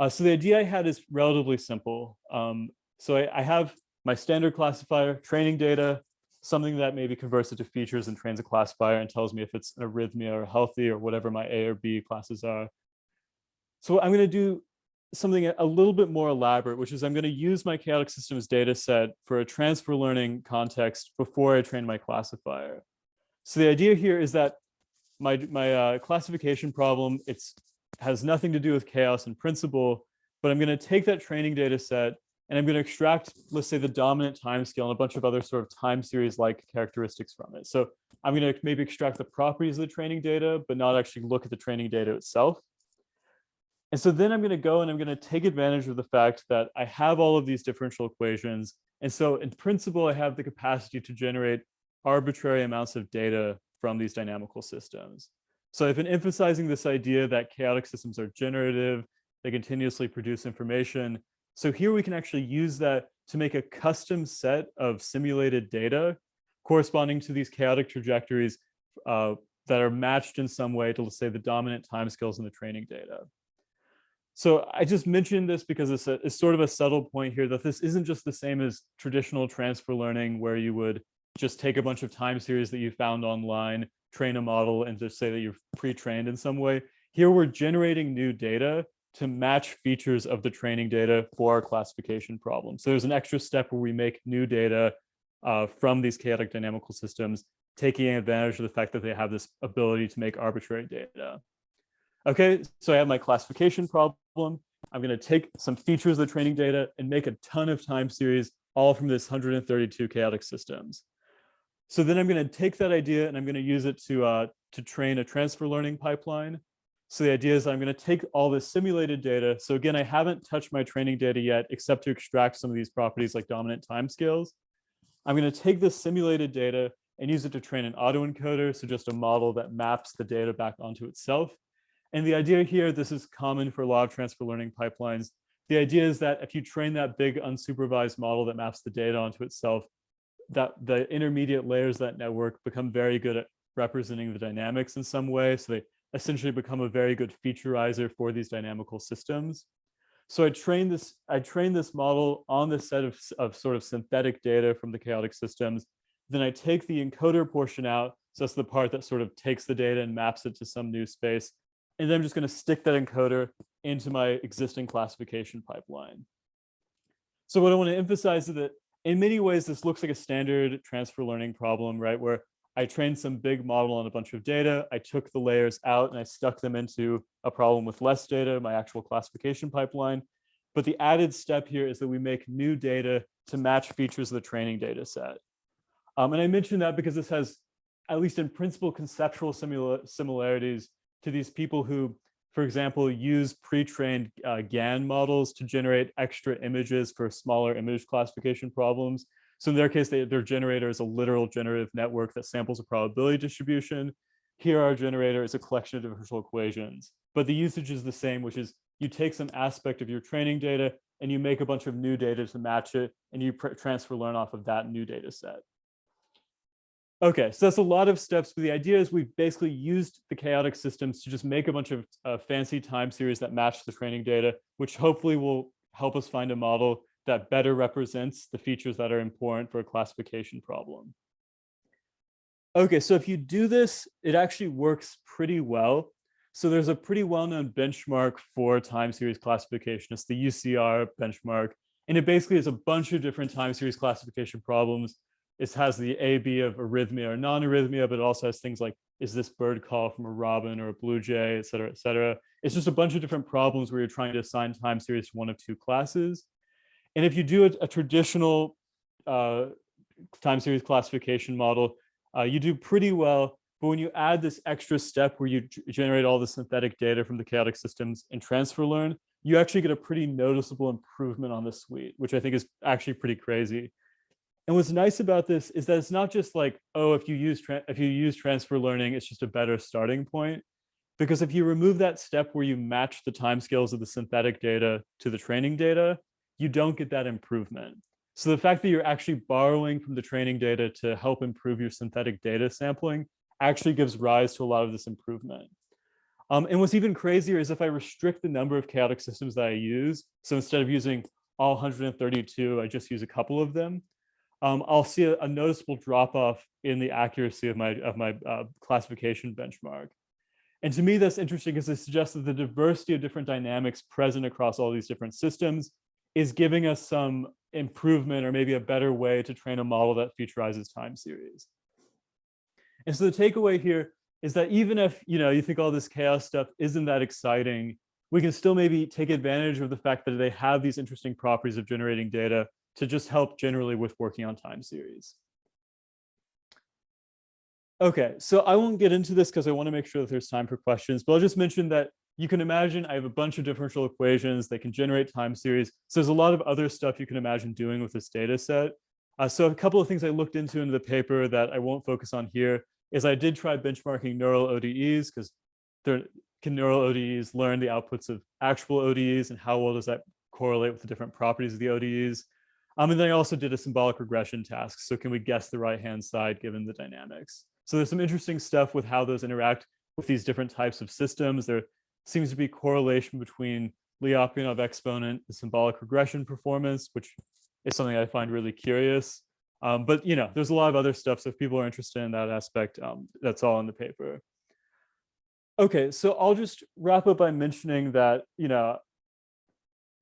So the idea I had is relatively simple. So I have my standard classifier, training data, something that maybe converts it to features and trains a classifier and tells me if it's an arrhythmia or healthy or whatever my A or B classes are. So I'm going to do something a little bit more elaborate, which is I'm going to use my chaotic systems data set for a transfer learning context before I train my classifier. So the idea here is that my classification problem, has nothing to do with chaos in principle, but I'm going to take that training data set and I'm going to extract, let's say, the dominant time scale and a bunch of other sort of time series-like characteristics from it. So I'm going to maybe extract the properties of the training data, but not actually look at the training data itself. And so then I'm going to go and I'm going to take advantage of the fact that I have all of these differential equations. And so in principle, I have the capacity to generate arbitrary amounts of data from these dynamical systems. So I've been emphasizing this idea that chaotic systems are generative, they continuously produce information. So here we can actually use that to make a custom set of simulated data corresponding to these chaotic trajectories that are matched in some way to, let's say, the dominant timescales in the training data. So I just mentioned this because it's sort of a subtle point here that this isn't just the same as traditional transfer learning where you would just take a bunch of time series that you found online, train a model, and just say that you've pre-trained in some way. Here we're generating new data to match features of the training data for our classification problem. So there's an extra step where we make new data from these chaotic dynamical systems, taking advantage of the fact that they have this ability to make arbitrary data. Okay, so I have my classification problem. I'm going to take some features of the training data and make a ton of time series, all from this 132 chaotic systems. So then I'm going to take that idea and I'm going to use it to train a transfer learning pipeline. So the idea is I'm going to take all this simulated data. So again, I haven't touched my training data yet, except to extract some of these properties like dominant timescales. I'm going to take this simulated data and use it to train an autoencoder, so just a model that maps the data back onto itself. And the idea here, this is common for a lot of transfer learning pipelines. The idea is that if you train that big unsupervised model that maps the data onto itself, that the intermediate layers of that network become very good at representing the dynamics in some way. So they essentially become a very good featurizer for these dynamical systems. So I trained this model on the set of sort of synthetic data from the chaotic systems. Then I take the encoder portion out So that's the part that sort of takes the data and maps it to some new space. And then I'm just going to stick that encoder into my existing classification pipeline. So what I want to emphasize is that in many ways, this looks like a standard transfer learning problem, right? Where I trained some big model on a bunch of data. I took the layers out and I stuck them into a problem with less data, my actual classification pipeline. But the added step here is that we make new data to match features of the training data set. And I mention that because this has, at least in principle, conceptual similarities to these people who, for example, use pre-trained GAN models to generate extra images for smaller image classification problems. So in their case, their generator is a literal generative network that samples a probability distribution. Here, our generator is a collection of differential equations. But the usage is the same, which is you take some aspect of your training data and you make a bunch of new data to match it, and you transfer learn off of that new data set. Okay, so that's a lot of steps, but the idea is we've basically used the chaotic systems to just make a bunch of fancy time series that match the training data, which hopefully will help us find a model that better represents the features that are important for a classification problem. Okay, so if you do this, it actually works pretty well. So there's a pretty well-known benchmark for time series classification. It's the UCR benchmark, and it basically is a bunch of different time series classification problems. It has the A-B of arrhythmia or non-arrhythmia, but it also has things like, is this bird call from a robin or a blue jay, et cetera, et cetera. It's just a bunch of different problems where you're trying to assign time series to one of two classes. And if you do a traditional time series classification model, you do pretty well. But when you add this extra step where you generate all the synthetic data from the chaotic systems and transfer learn, you actually get a pretty noticeable improvement on the suite, which I think is actually pretty crazy. And what's nice about this is that it's not just like, oh, if you use transfer learning, it's just a better starting point. Because if you remove that step where you match the timescales of the synthetic data to the training data, you don't get that improvement. So the fact that you're actually borrowing from the training data to help improve your synthetic data sampling actually gives rise to a lot of this improvement. And what's even crazier is if I restrict the number of chaotic systems that I use, so instead of using all 132, I just use a couple of them, I'll see a noticeable drop off in the accuracy of my classification benchmark. And to me, that's interesting because it suggests that the diversity of different dynamics present across all these different systems is giving us some improvement or maybe a better way to train a model that featurizes time series. And so the takeaway here is that even if you think all this chaos stuff isn't that exciting, we can still maybe take advantage of the fact that they have these interesting properties of generating data to just help generally with working on time series. Okay, so I won't get into this because I want to make sure that there's time for questions, but I'll just mention that you can imagine I have a bunch of differential equations that can generate time series. So there's a lot of other stuff you can imagine doing with this data set. So a couple of things I looked into in the paper that I won't focus on here is I did try benchmarking neural ODEs because can neural ODEs learn the outputs of actual ODEs and how well does that correlate with the different properties of the ODEs? And then I also did a symbolic regression task. So can we guess the right-hand side given the dynamics? So there's some interesting stuff with how those interact with these different types of systems. There seems to be correlation between Lyapunov exponent and symbolic regression performance, which is something I find really curious. But there's a lot of other stuff. So if people are interested in that aspect, that's all in the paper. Okay, so I'll just wrap up by mentioning that,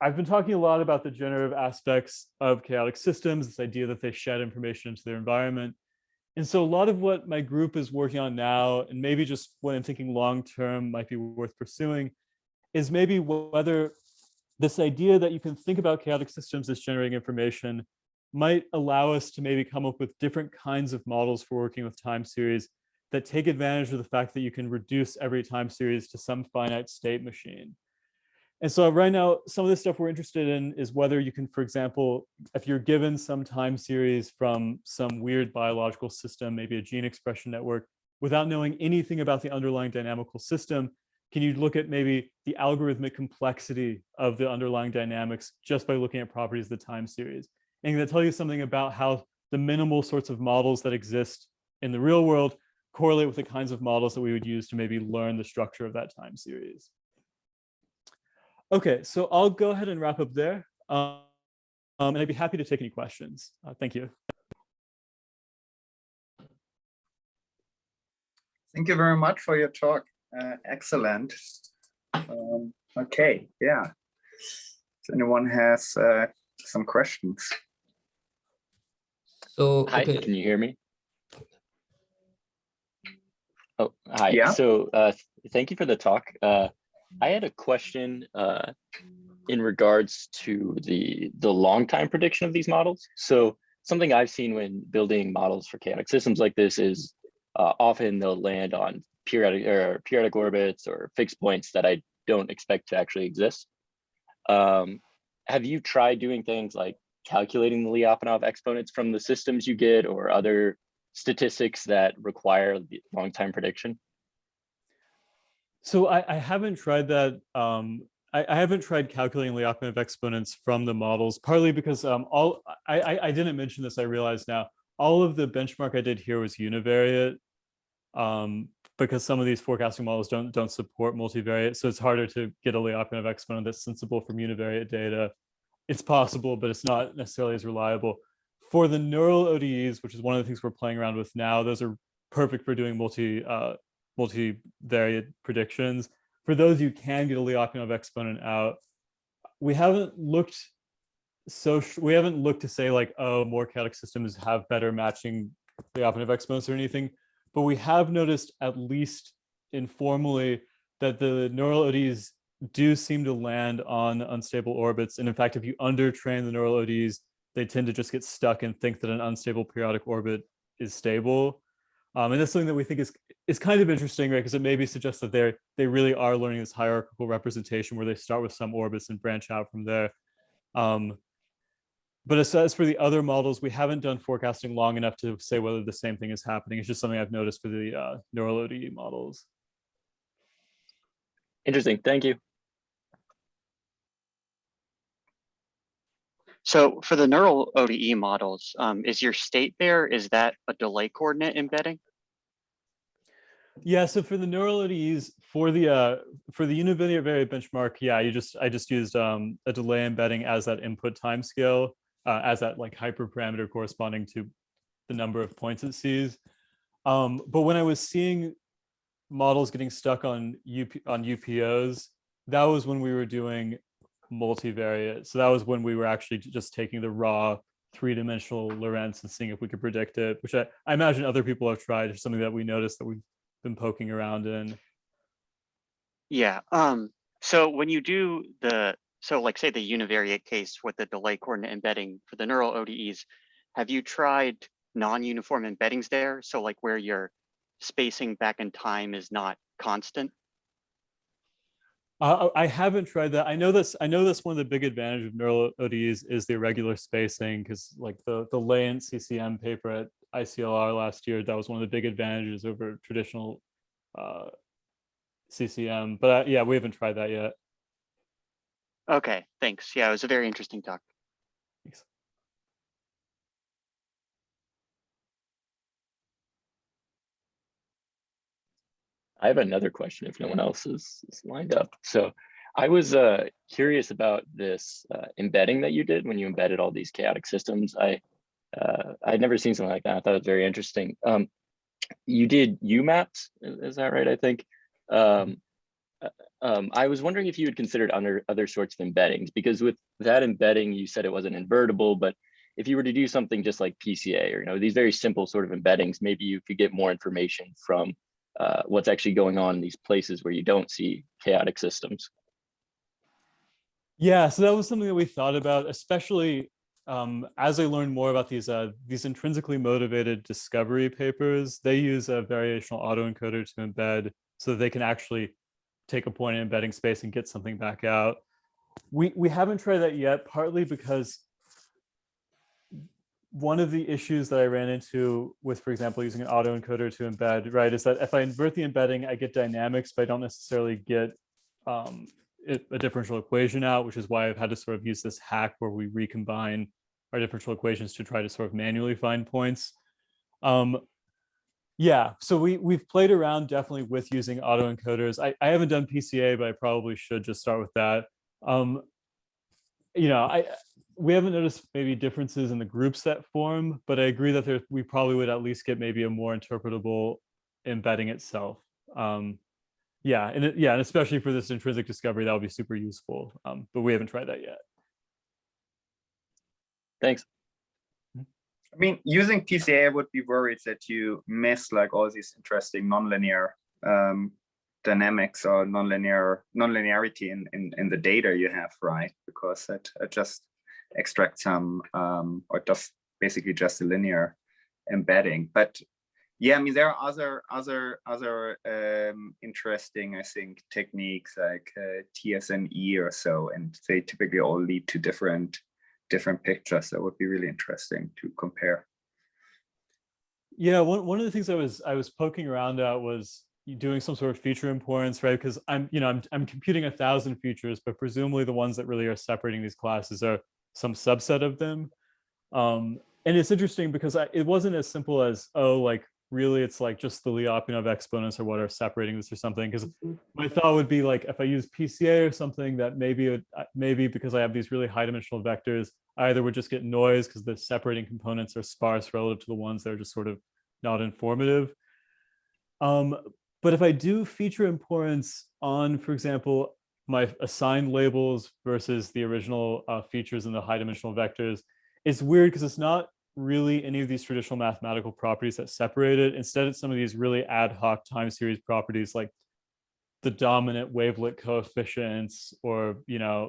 I've been talking a lot about the generative aspects of chaotic systems, this idea that they shed information into their environment. And so a lot of what my group is working on now, and maybe just what I'm thinking long-term might be worth pursuing, is maybe whether this idea that you can think about chaotic systems as generating information might allow us to maybe come up with different kinds of models for working with time series that take advantage of the fact that you can reduce every time series to some finite state machine. And so right now, some of the stuff we're interested in is whether you can, for example, if you're given some time series from some weird biological system, maybe a gene expression network, without knowing anything about the underlying dynamical system, can you look at maybe the algorithmic complexity of the underlying dynamics just by looking at properties of the time series? And can that tell you something about how the minimal sorts of models that exist in the real world correlate with the kinds of models that we would use to maybe learn the structure of that time series? Okay, so I'll go ahead and wrap up there. And I'd be happy to take any questions. Thank you. Thank you very much for your talk. Excellent. Okay, yeah. If anyone has some questions. So, Hi, okay. can you hear me? Oh, hi. Yeah. So thank you for the talk. I had a question in regards to the long time prediction of these models. So something I've seen when building models for chaotic systems like this is often they'll land on periodic orbits or fixed points that I don't expect to actually exist. Have you tried doing things like calculating the Lyapunov exponents from the systems you get or other statistics that require long time prediction? So I haven't tried that. I haven't tried calculating Lyapunov exponents from the models, partly because I didn't mention this, I realize now. All of the benchmark I did here was univariate, because some of these forecasting models don't support multivariate. So it's harder to get a Lyapunov exponent that's sensible from univariate data. It's possible, but it's not necessarily as reliable. For the neural ODEs, which is one of the things we're playing around with now, those are perfect for doing multivariate predictions. For those, you can get a Lyapunov exponent out. We haven't looked to say like, oh, more chaotic systems have better matching Lyapunov exponents or anything, but we have noticed, at least informally, that the neural ODEs do seem to land on unstable orbits. And in fact, if you undertrain the neural ODEs, they tend to just get stuck and think that an unstable periodic orbit is stable. And that's something that we think is kind of interesting, right? Because it maybe suggests that they really are learning this hierarchical representation where they start with some orbits and branch out from there. But as for the other models, we haven't done forecasting long enough to say whether the same thing is happening. It's just something I've noticed for the neural ODE models. Interesting, thank you. So for the neural ODE models, is your state there, is that a delay coordinate embedding? Yeah, so for the neural ODEs, for the univariate benchmark, yeah, I just used a delay embedding as that input time scale, as that like hyperparameter corresponding to the number of points it sees. But when I was seeing models getting stuck on UPOs, that was when we were doing multivariate. So that was when we were actually just taking the raw three-dimensional Lorentz and seeing if we could predict it, which I imagine other people have tried. It's something that we noticed that we've been poking around in. Yeah. So when you do so like say the univariate case with the delay coordinate embedding for the neural ODEs, have you tried non-uniform embeddings there? So like where your spacing back in time is not constant? I haven't tried that. I know that's one of the big advantages of neural ODEs is the irregular spacing, because like the latent CCM paper at ICLR last year, that was one of the big advantages over traditional CCM. But yeah, we haven't tried that yet. Okay, thanks. Yeah, it was a very interesting talk. Thanks. I have another question if no one else is lined up. So I was curious about this embedding that you did when you embedded all these chaotic systems. I'd never seen something like that. I thought it was very interesting. You did UMaps, is that right? I think. I was wondering if you had considered other sorts of embeddings, because with that embedding, you said it wasn't invertible, but if you were to do something just like PCA or these very simple sort of embeddings, maybe you could get more information from what's actually going on in these places where you don't see chaotic systems. Yeah, so that was something that we thought about, especially as I learned more about these intrinsically motivated discovery papers. They use a variational autoencoder to embed so that they can actually take a point in embedding space and get something back out. We haven't tried that yet, partly because one of the issues that I ran into with, for example, using an autoencoder to embed, right, is that if I invert the embedding, I get dynamics, but I don't necessarily get a differential equation out, which is why I've had to sort of use this hack where we recombine our differential equations to try to sort of manually find points. Yeah, so we've played around definitely with using autoencoders. I haven't done PCA, but I probably should just start with that. We haven't noticed maybe differences in the groups that form, but I agree that we probably would at least get maybe a more interpretable embedding itself. Yeah, and especially for this intrinsic discovery, that would be super useful. But we haven't tried that yet. Thanks. I mean, using PCA, I would be worried that you miss like all these interesting nonlinear dynamics or nonlinearity in the data you have, right? Because it just extracts some or just basically just a linear embedding. But yeah, I mean, there are other interesting, I think, techniques like TSNE or so, and they typically all lead to different pictures. That would be really interesting to compare. Yeah, one of the things I was poking around at was doing some sort of feature importance, right? Because I'm computing 1,000 features, but presumably the ones that really are separating these classes are some subset of them. And it's interesting because it wasn't as simple as, oh, like really it's like just the Lyapunov exponents or what are separating this or something. Because my thought would be like, if I use PCA or something, that maybe because I have these really high dimensional vectors, I either would just get noise because the separating components are sparse relative to the ones that are just sort of not informative. But if I do feature importance on, for example, my assigned labels versus the original features in the high dimensional vectors, it's weird because it's not really any of these traditional mathematical properties that separate it. Instead, it's some of these really ad hoc time series properties like the dominant wavelet coefficients or,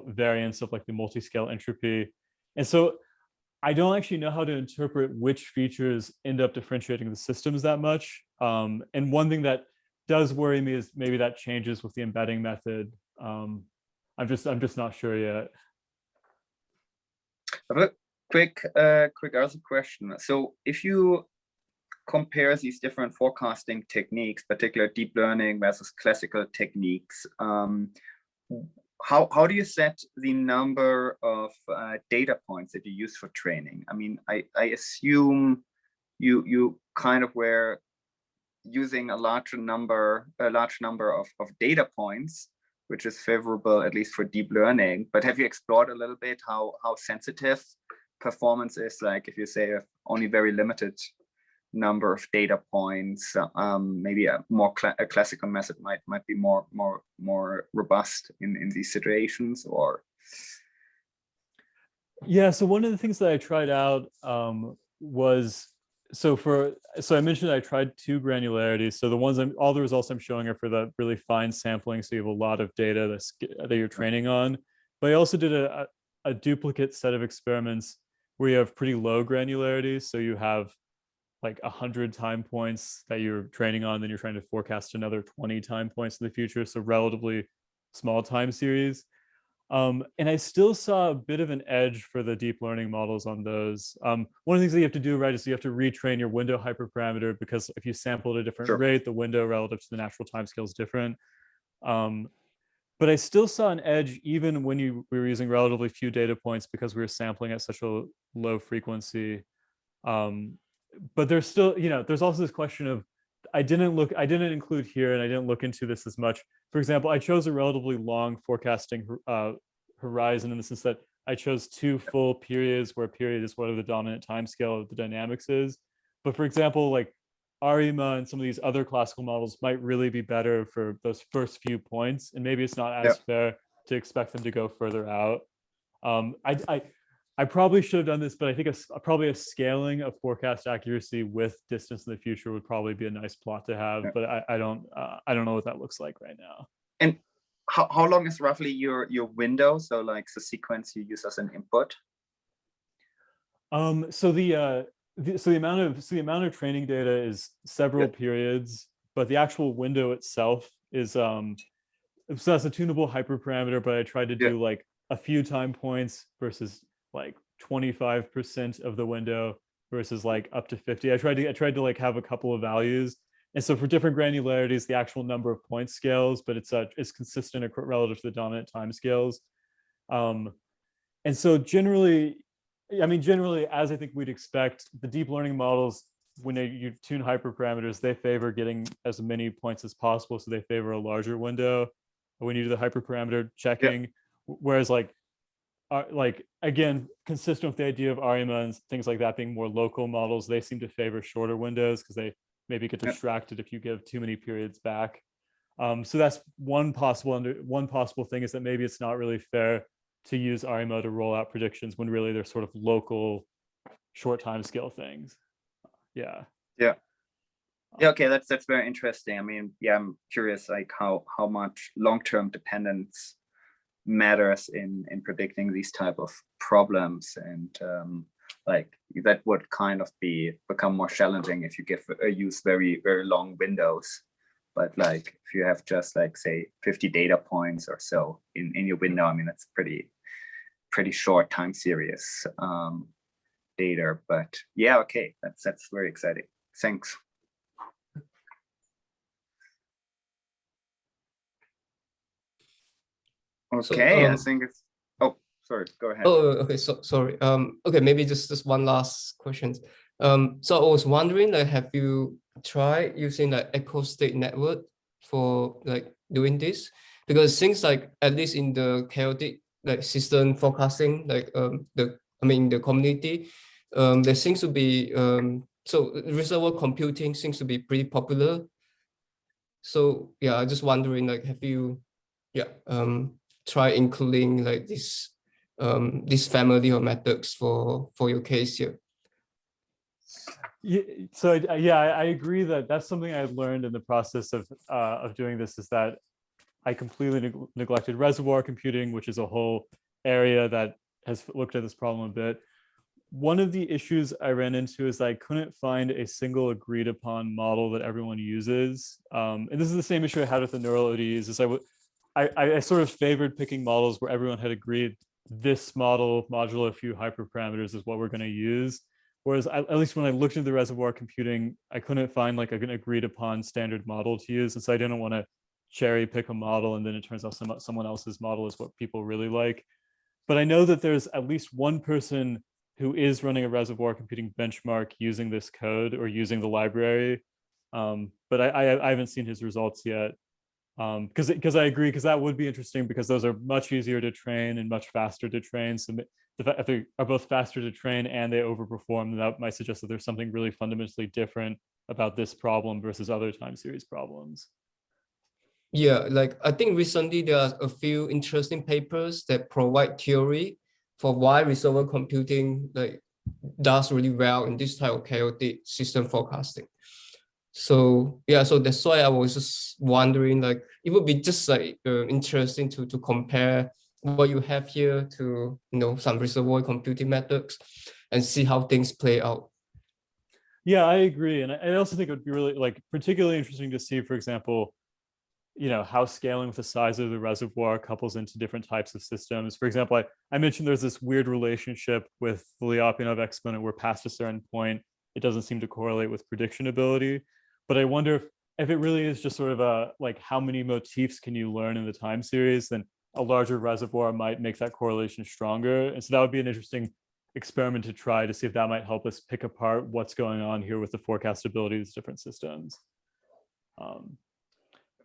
variance of like the multi-scale entropy. And so I don't actually know how to interpret which features end up differentiating the systems that much. And one thing that does worry me is maybe that changes with the embedding method. I'm just not sure yet. Quick other question. So if you compare these different forecasting techniques, particularly deep learning versus classical techniques, how do you set the number of data points that you use for training? I mean, I assume you kind of were using a large number of data points, which is favorable at least for deep learning. But have you explored a little bit how sensitive performance is, like if you say only very limited number of data points, maybe a classical method might be more robust in these situations? Or yeah, so one of the things that I tried out was so I mentioned I tried 2 granularities. So all the results I'm showing are for the really fine sampling, so you have a lot of data that you're training on. But I also did a duplicate set of experiments where you have pretty low granularity. So you have like 100 time points that you're training on, then you're trying to forecast another 20 time points in the future. So relatively small time series. And I still saw a bit of an edge for the deep learning models on those. One of the things that you have to do, right, is you have to retrain your window hyperparameter, because if you sample at a different rate, the window relative to the natural timescale is different. But I still saw an edge even when we were using relatively few data points because we were sampling at such a low frequency. But there's still, there's also this question of, I didn't include here, and I didn't look into this as much. For example, I chose a relatively long forecasting horizon in the sense that I chose 2 full periods, where a period is whatever the dominant time scale of the dynamics is. But for example, like ARIMA and some of these other classical models might really be better for those first few points, and maybe it's not as fair to expect them to go further out. I probably should have done this, but I think probably a scaling of forecast accuracy with distance in the future would probably be a nice plot to have. But I don't know what that looks like right now. And how long is roughly your window? So like the sequence you use as an input? So the amount of training data is several periods, but the actual window itself is so that's a tunable hyperparameter. But I tried to do like a few time points versus like 25% of the window versus like up to 50. I tried to like have a couple of values, and so for different granularities, the actual number of points scales, but it's consistent relative to the dominant time scales. And so generally, as I think we'd expect, the deep learning models, when you tune hyperparameters, they favor getting as many points as possible, so they favor a larger window when you do the hyperparameter checking. Whereas again, consistent with the idea of ARIMA and things like that being more local models, they seem to favor shorter windows because they maybe get Yep. distracted if you give too many periods back. So that's one possible thing, is that maybe it's not really fair to use RMO to roll out predictions when really they're sort of local short time scale things. Yeah. Yeah. Yeah, okay, that's very interesting. I mean, yeah, I'm curious like how much long-term dependence matters in predicting these type of problems, and like that would kind of become more challenging if you use very long windows. But like if you have just like say 50 data points or so in your window, I mean that's pretty short time series data. But yeah, okay, that's very exciting. Thanks. Okay, I think it's. Oh, sorry. Go ahead. Oh, okay. So sorry. Okay, maybe just one last question. So I was wondering, like, have you tried using like echo state network for like doing this? Because things like at least in the chaotic like system forecasting, like the community, there seems to be so reservoir computing seems to be pretty popular. So yeah, I'm just wondering, like, have you try including like this family of methods for your case here? Yeah, so yeah, I agree that that's something I learned in the process of doing this, is that I completely neglected reservoir computing, which is a whole area that has looked at this problem a bit. One of the issues I ran into is I couldn't find a single agreed upon model that everyone uses. And this is the same issue I had with the neural ODEs, is I sort of favored picking models where everyone had agreed this model modulo a few hyperparameters is what we're going to use. Whereas at least when I looked into the reservoir computing, I couldn't find like an agreed upon standard model to use. And so I didn't want to cherry pick a model and then it turns out someone else's model is what people really like. But I know that there's at least one person who is running a reservoir computing benchmark using this code or using the library. But I haven't seen his results yet. Because I agree, because that would be interesting, because those are much easier to train and much faster to train. So if they are both faster to train and they overperform, that might suggest that there's something really fundamentally different about this problem versus other time series problems. Yeah, like I think recently there are a few interesting papers that provide theory for why resolver computing like does really well in this type of chaotic system forecasting. So yeah, so that's why I was just wondering, like it would be just like interesting to compare what you have here to some reservoir computing methods and see how things play out. Yeah, I agree, and I also think it would be really like particularly interesting to see, for example, how scaling with the size of the reservoir couples into different types of systems. For example, I mentioned there's this weird relationship with the Lyapunov exponent where past a certain point, it doesn't seem to correlate with prediction ability. But I wonder if it really is just sort of a like how many motifs can you learn in the time series, then a larger reservoir might make that correlation stronger. And so that would be an interesting experiment to try to see if that might help us pick apart what's going on here with the forecastability of these different systems.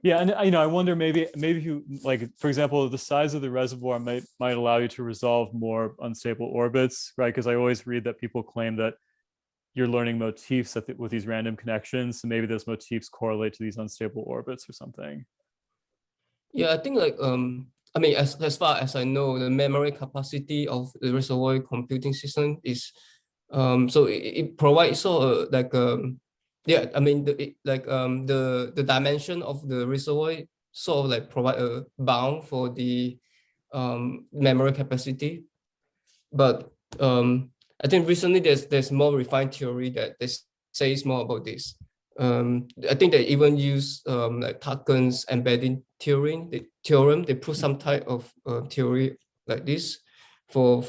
Yeah, and I wonder maybe if you like, for example, the size of the reservoir might allow you to resolve more unstable orbits, right? Because I always read that people claim that you're learning motifs with these random connections, so maybe those motifs correlate to these unstable orbits or something. Yeah, I think like I mean, as far as I know, the memory capacity of the reservoir computing system is so it provides sort of like yeah, I mean the dimension of the reservoir sort of like provide a bound for the memory capacity, but I think recently there's more refined theory that says more about this. I think they even use like Tarkin's embedding theorem. They put some type of theory like this for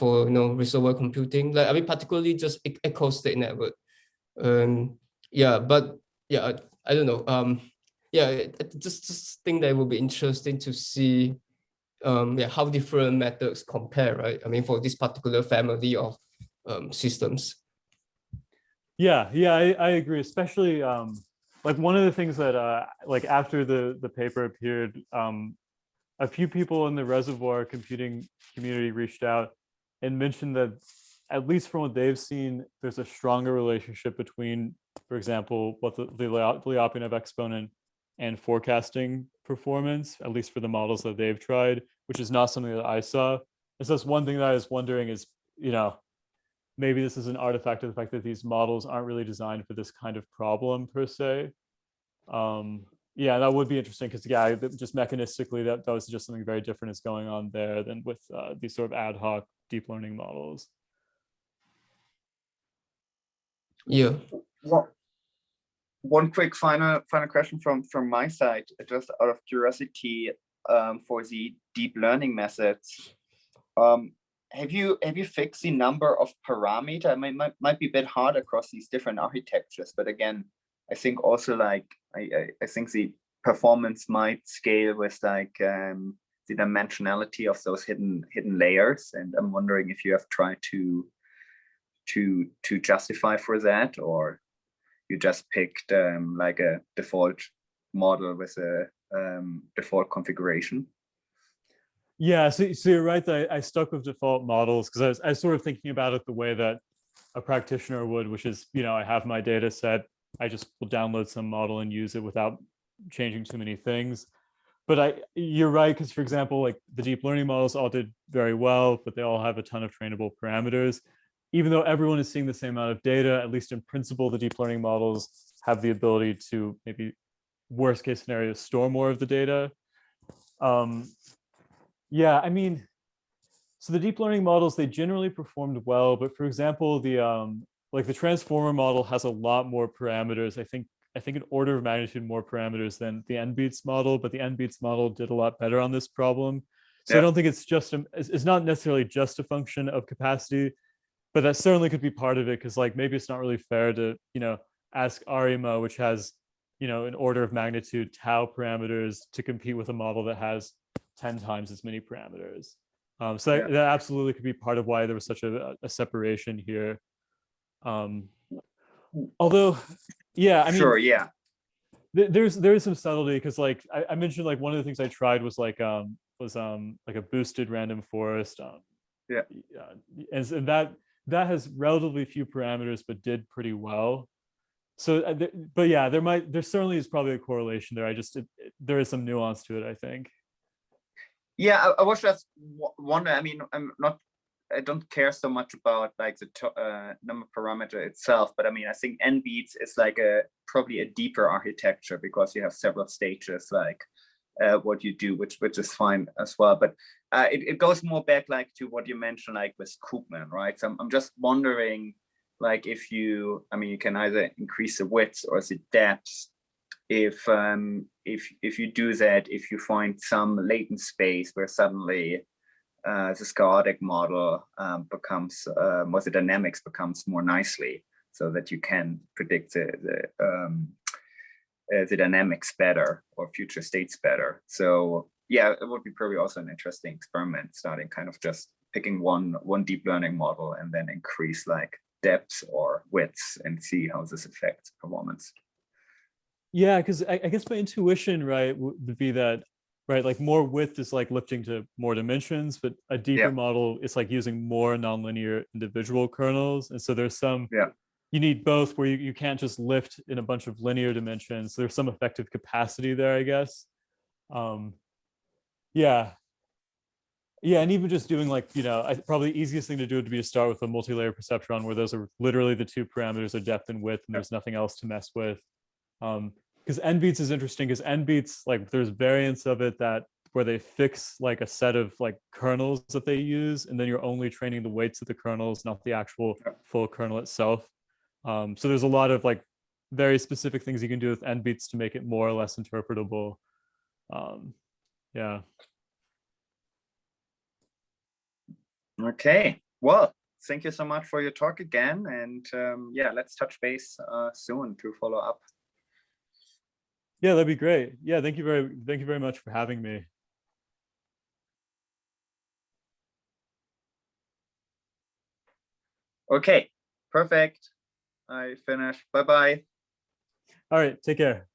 reservoir computing. Like I mean, particularly just echo state network. Yeah, but yeah, I don't know. Yeah, I just think that it will be interesting to see yeah, how different methods compare, right? I mean, for this particular family of systems. Yeah, I agree. Especially like one of the things that like after the paper appeared, a few people in the reservoir computing community reached out and mentioned that at least from what they've seen, there's a stronger relationship between for example, what the Lyapunov exponent and forecasting performance, at least for the models that they've tried, which is not something that I saw. And so that's one thing that I was wondering is, maybe this is an artifact of the fact that these models aren't really designed for this kind of problem per se. Yeah, that would be interesting because just mechanistically, that was just something very different is going on there than with these sort of ad hoc deep learning models. Yeah. Well, one quick final question from my side, just out of curiosity, for the deep learning methods. Have you fixed the number of parameters? I mean, might be a bit hard across these different architectures, but again, I think also like I think the performance might scale with like the dimensionality of those hidden layers, and I'm wondering if you have tried to justify for that, or you just picked like a default model with a default configuration. Yeah, so you're right that I stuck with default models because I was sort of thinking about it the way that a practitioner would, which is, I have my data set, I just will download some model and use it without changing too many things. But you're right, because for example, like the deep learning models all did very well, but they all have a ton of trainable parameters. Even though everyone is seeing the same amount of data, at least in principle, the deep learning models have the ability to maybe worst case scenario store more of the data. Yeah, I mean, so the deep learning models, they generally performed well, but for example, the transformer model has a lot more parameters. I think an order of magnitude more parameters than the NBeats model, but the NBeats model did a lot better on this problem. So yeah. I don't think it's not necessarily just a function of capacity, but that certainly could be part of it, because like maybe it's not really fair to ask ARIMA, which has an order of magnitude tau parameters, to compete with a model that has 10 times as many parameters. So that absolutely could be part of why there was such a separation here. Although, yeah, I mean, sure, yeah, there is some subtlety, because like I mentioned, like one of the things I tried was like a boosted random forest. And that has relatively few parameters, but did pretty well. So, but yeah, there certainly is probably a correlation there. There is some nuance to it, I think. Yeah, I was just wondering. I mean, I don't care so much about like the number parameter itself, but I mean, I think NBeats is like probably a deeper architecture, because you have several stages like what you do, which is fine as well. But it goes more back like to what you mentioned, like with Koopman, right? So I'm just wondering, like, if you can either increase the width or the depth. If you do that, if you find some latent space where suddenly this chaotic model becomes more, the dynamics becomes more nicely, so that you can predict the dynamics better or future states better. So yeah, it would be probably also an interesting experiment, starting kind of just picking one deep learning model and then increase like depth or widths and see how this affects performance. Yeah, because I guess my intuition, right, would be that, right, like more width is like lifting to more dimensions, but a deeper model is like using more nonlinear individual kernels. And so there's some, you need both, where you can't just lift in a bunch of linear dimensions. So there's some effective capacity there, I guess. Yeah, and even just doing like, probably the easiest thing to do would be to start with a multi-layer perceptron, where those are literally the two parameters of depth and width, and there's nothing else to mess with. Because NBeats is interesting, because NBeats, like there's variants of it that where they fix like a set of like kernels that they use, and then you're only training the weights of the kernels, not the actual full kernel itself. So there's a lot of like very specific things you can do with NBeats to make it more or less interpretable. Yeah. Okay, well, thank you so much for your talk again, and yeah, let's touch base soon to follow up. Yeah, that'd be great. Yeah, thank you very much for having me. Okay, perfect. I finished. Bye-bye. All right, take care.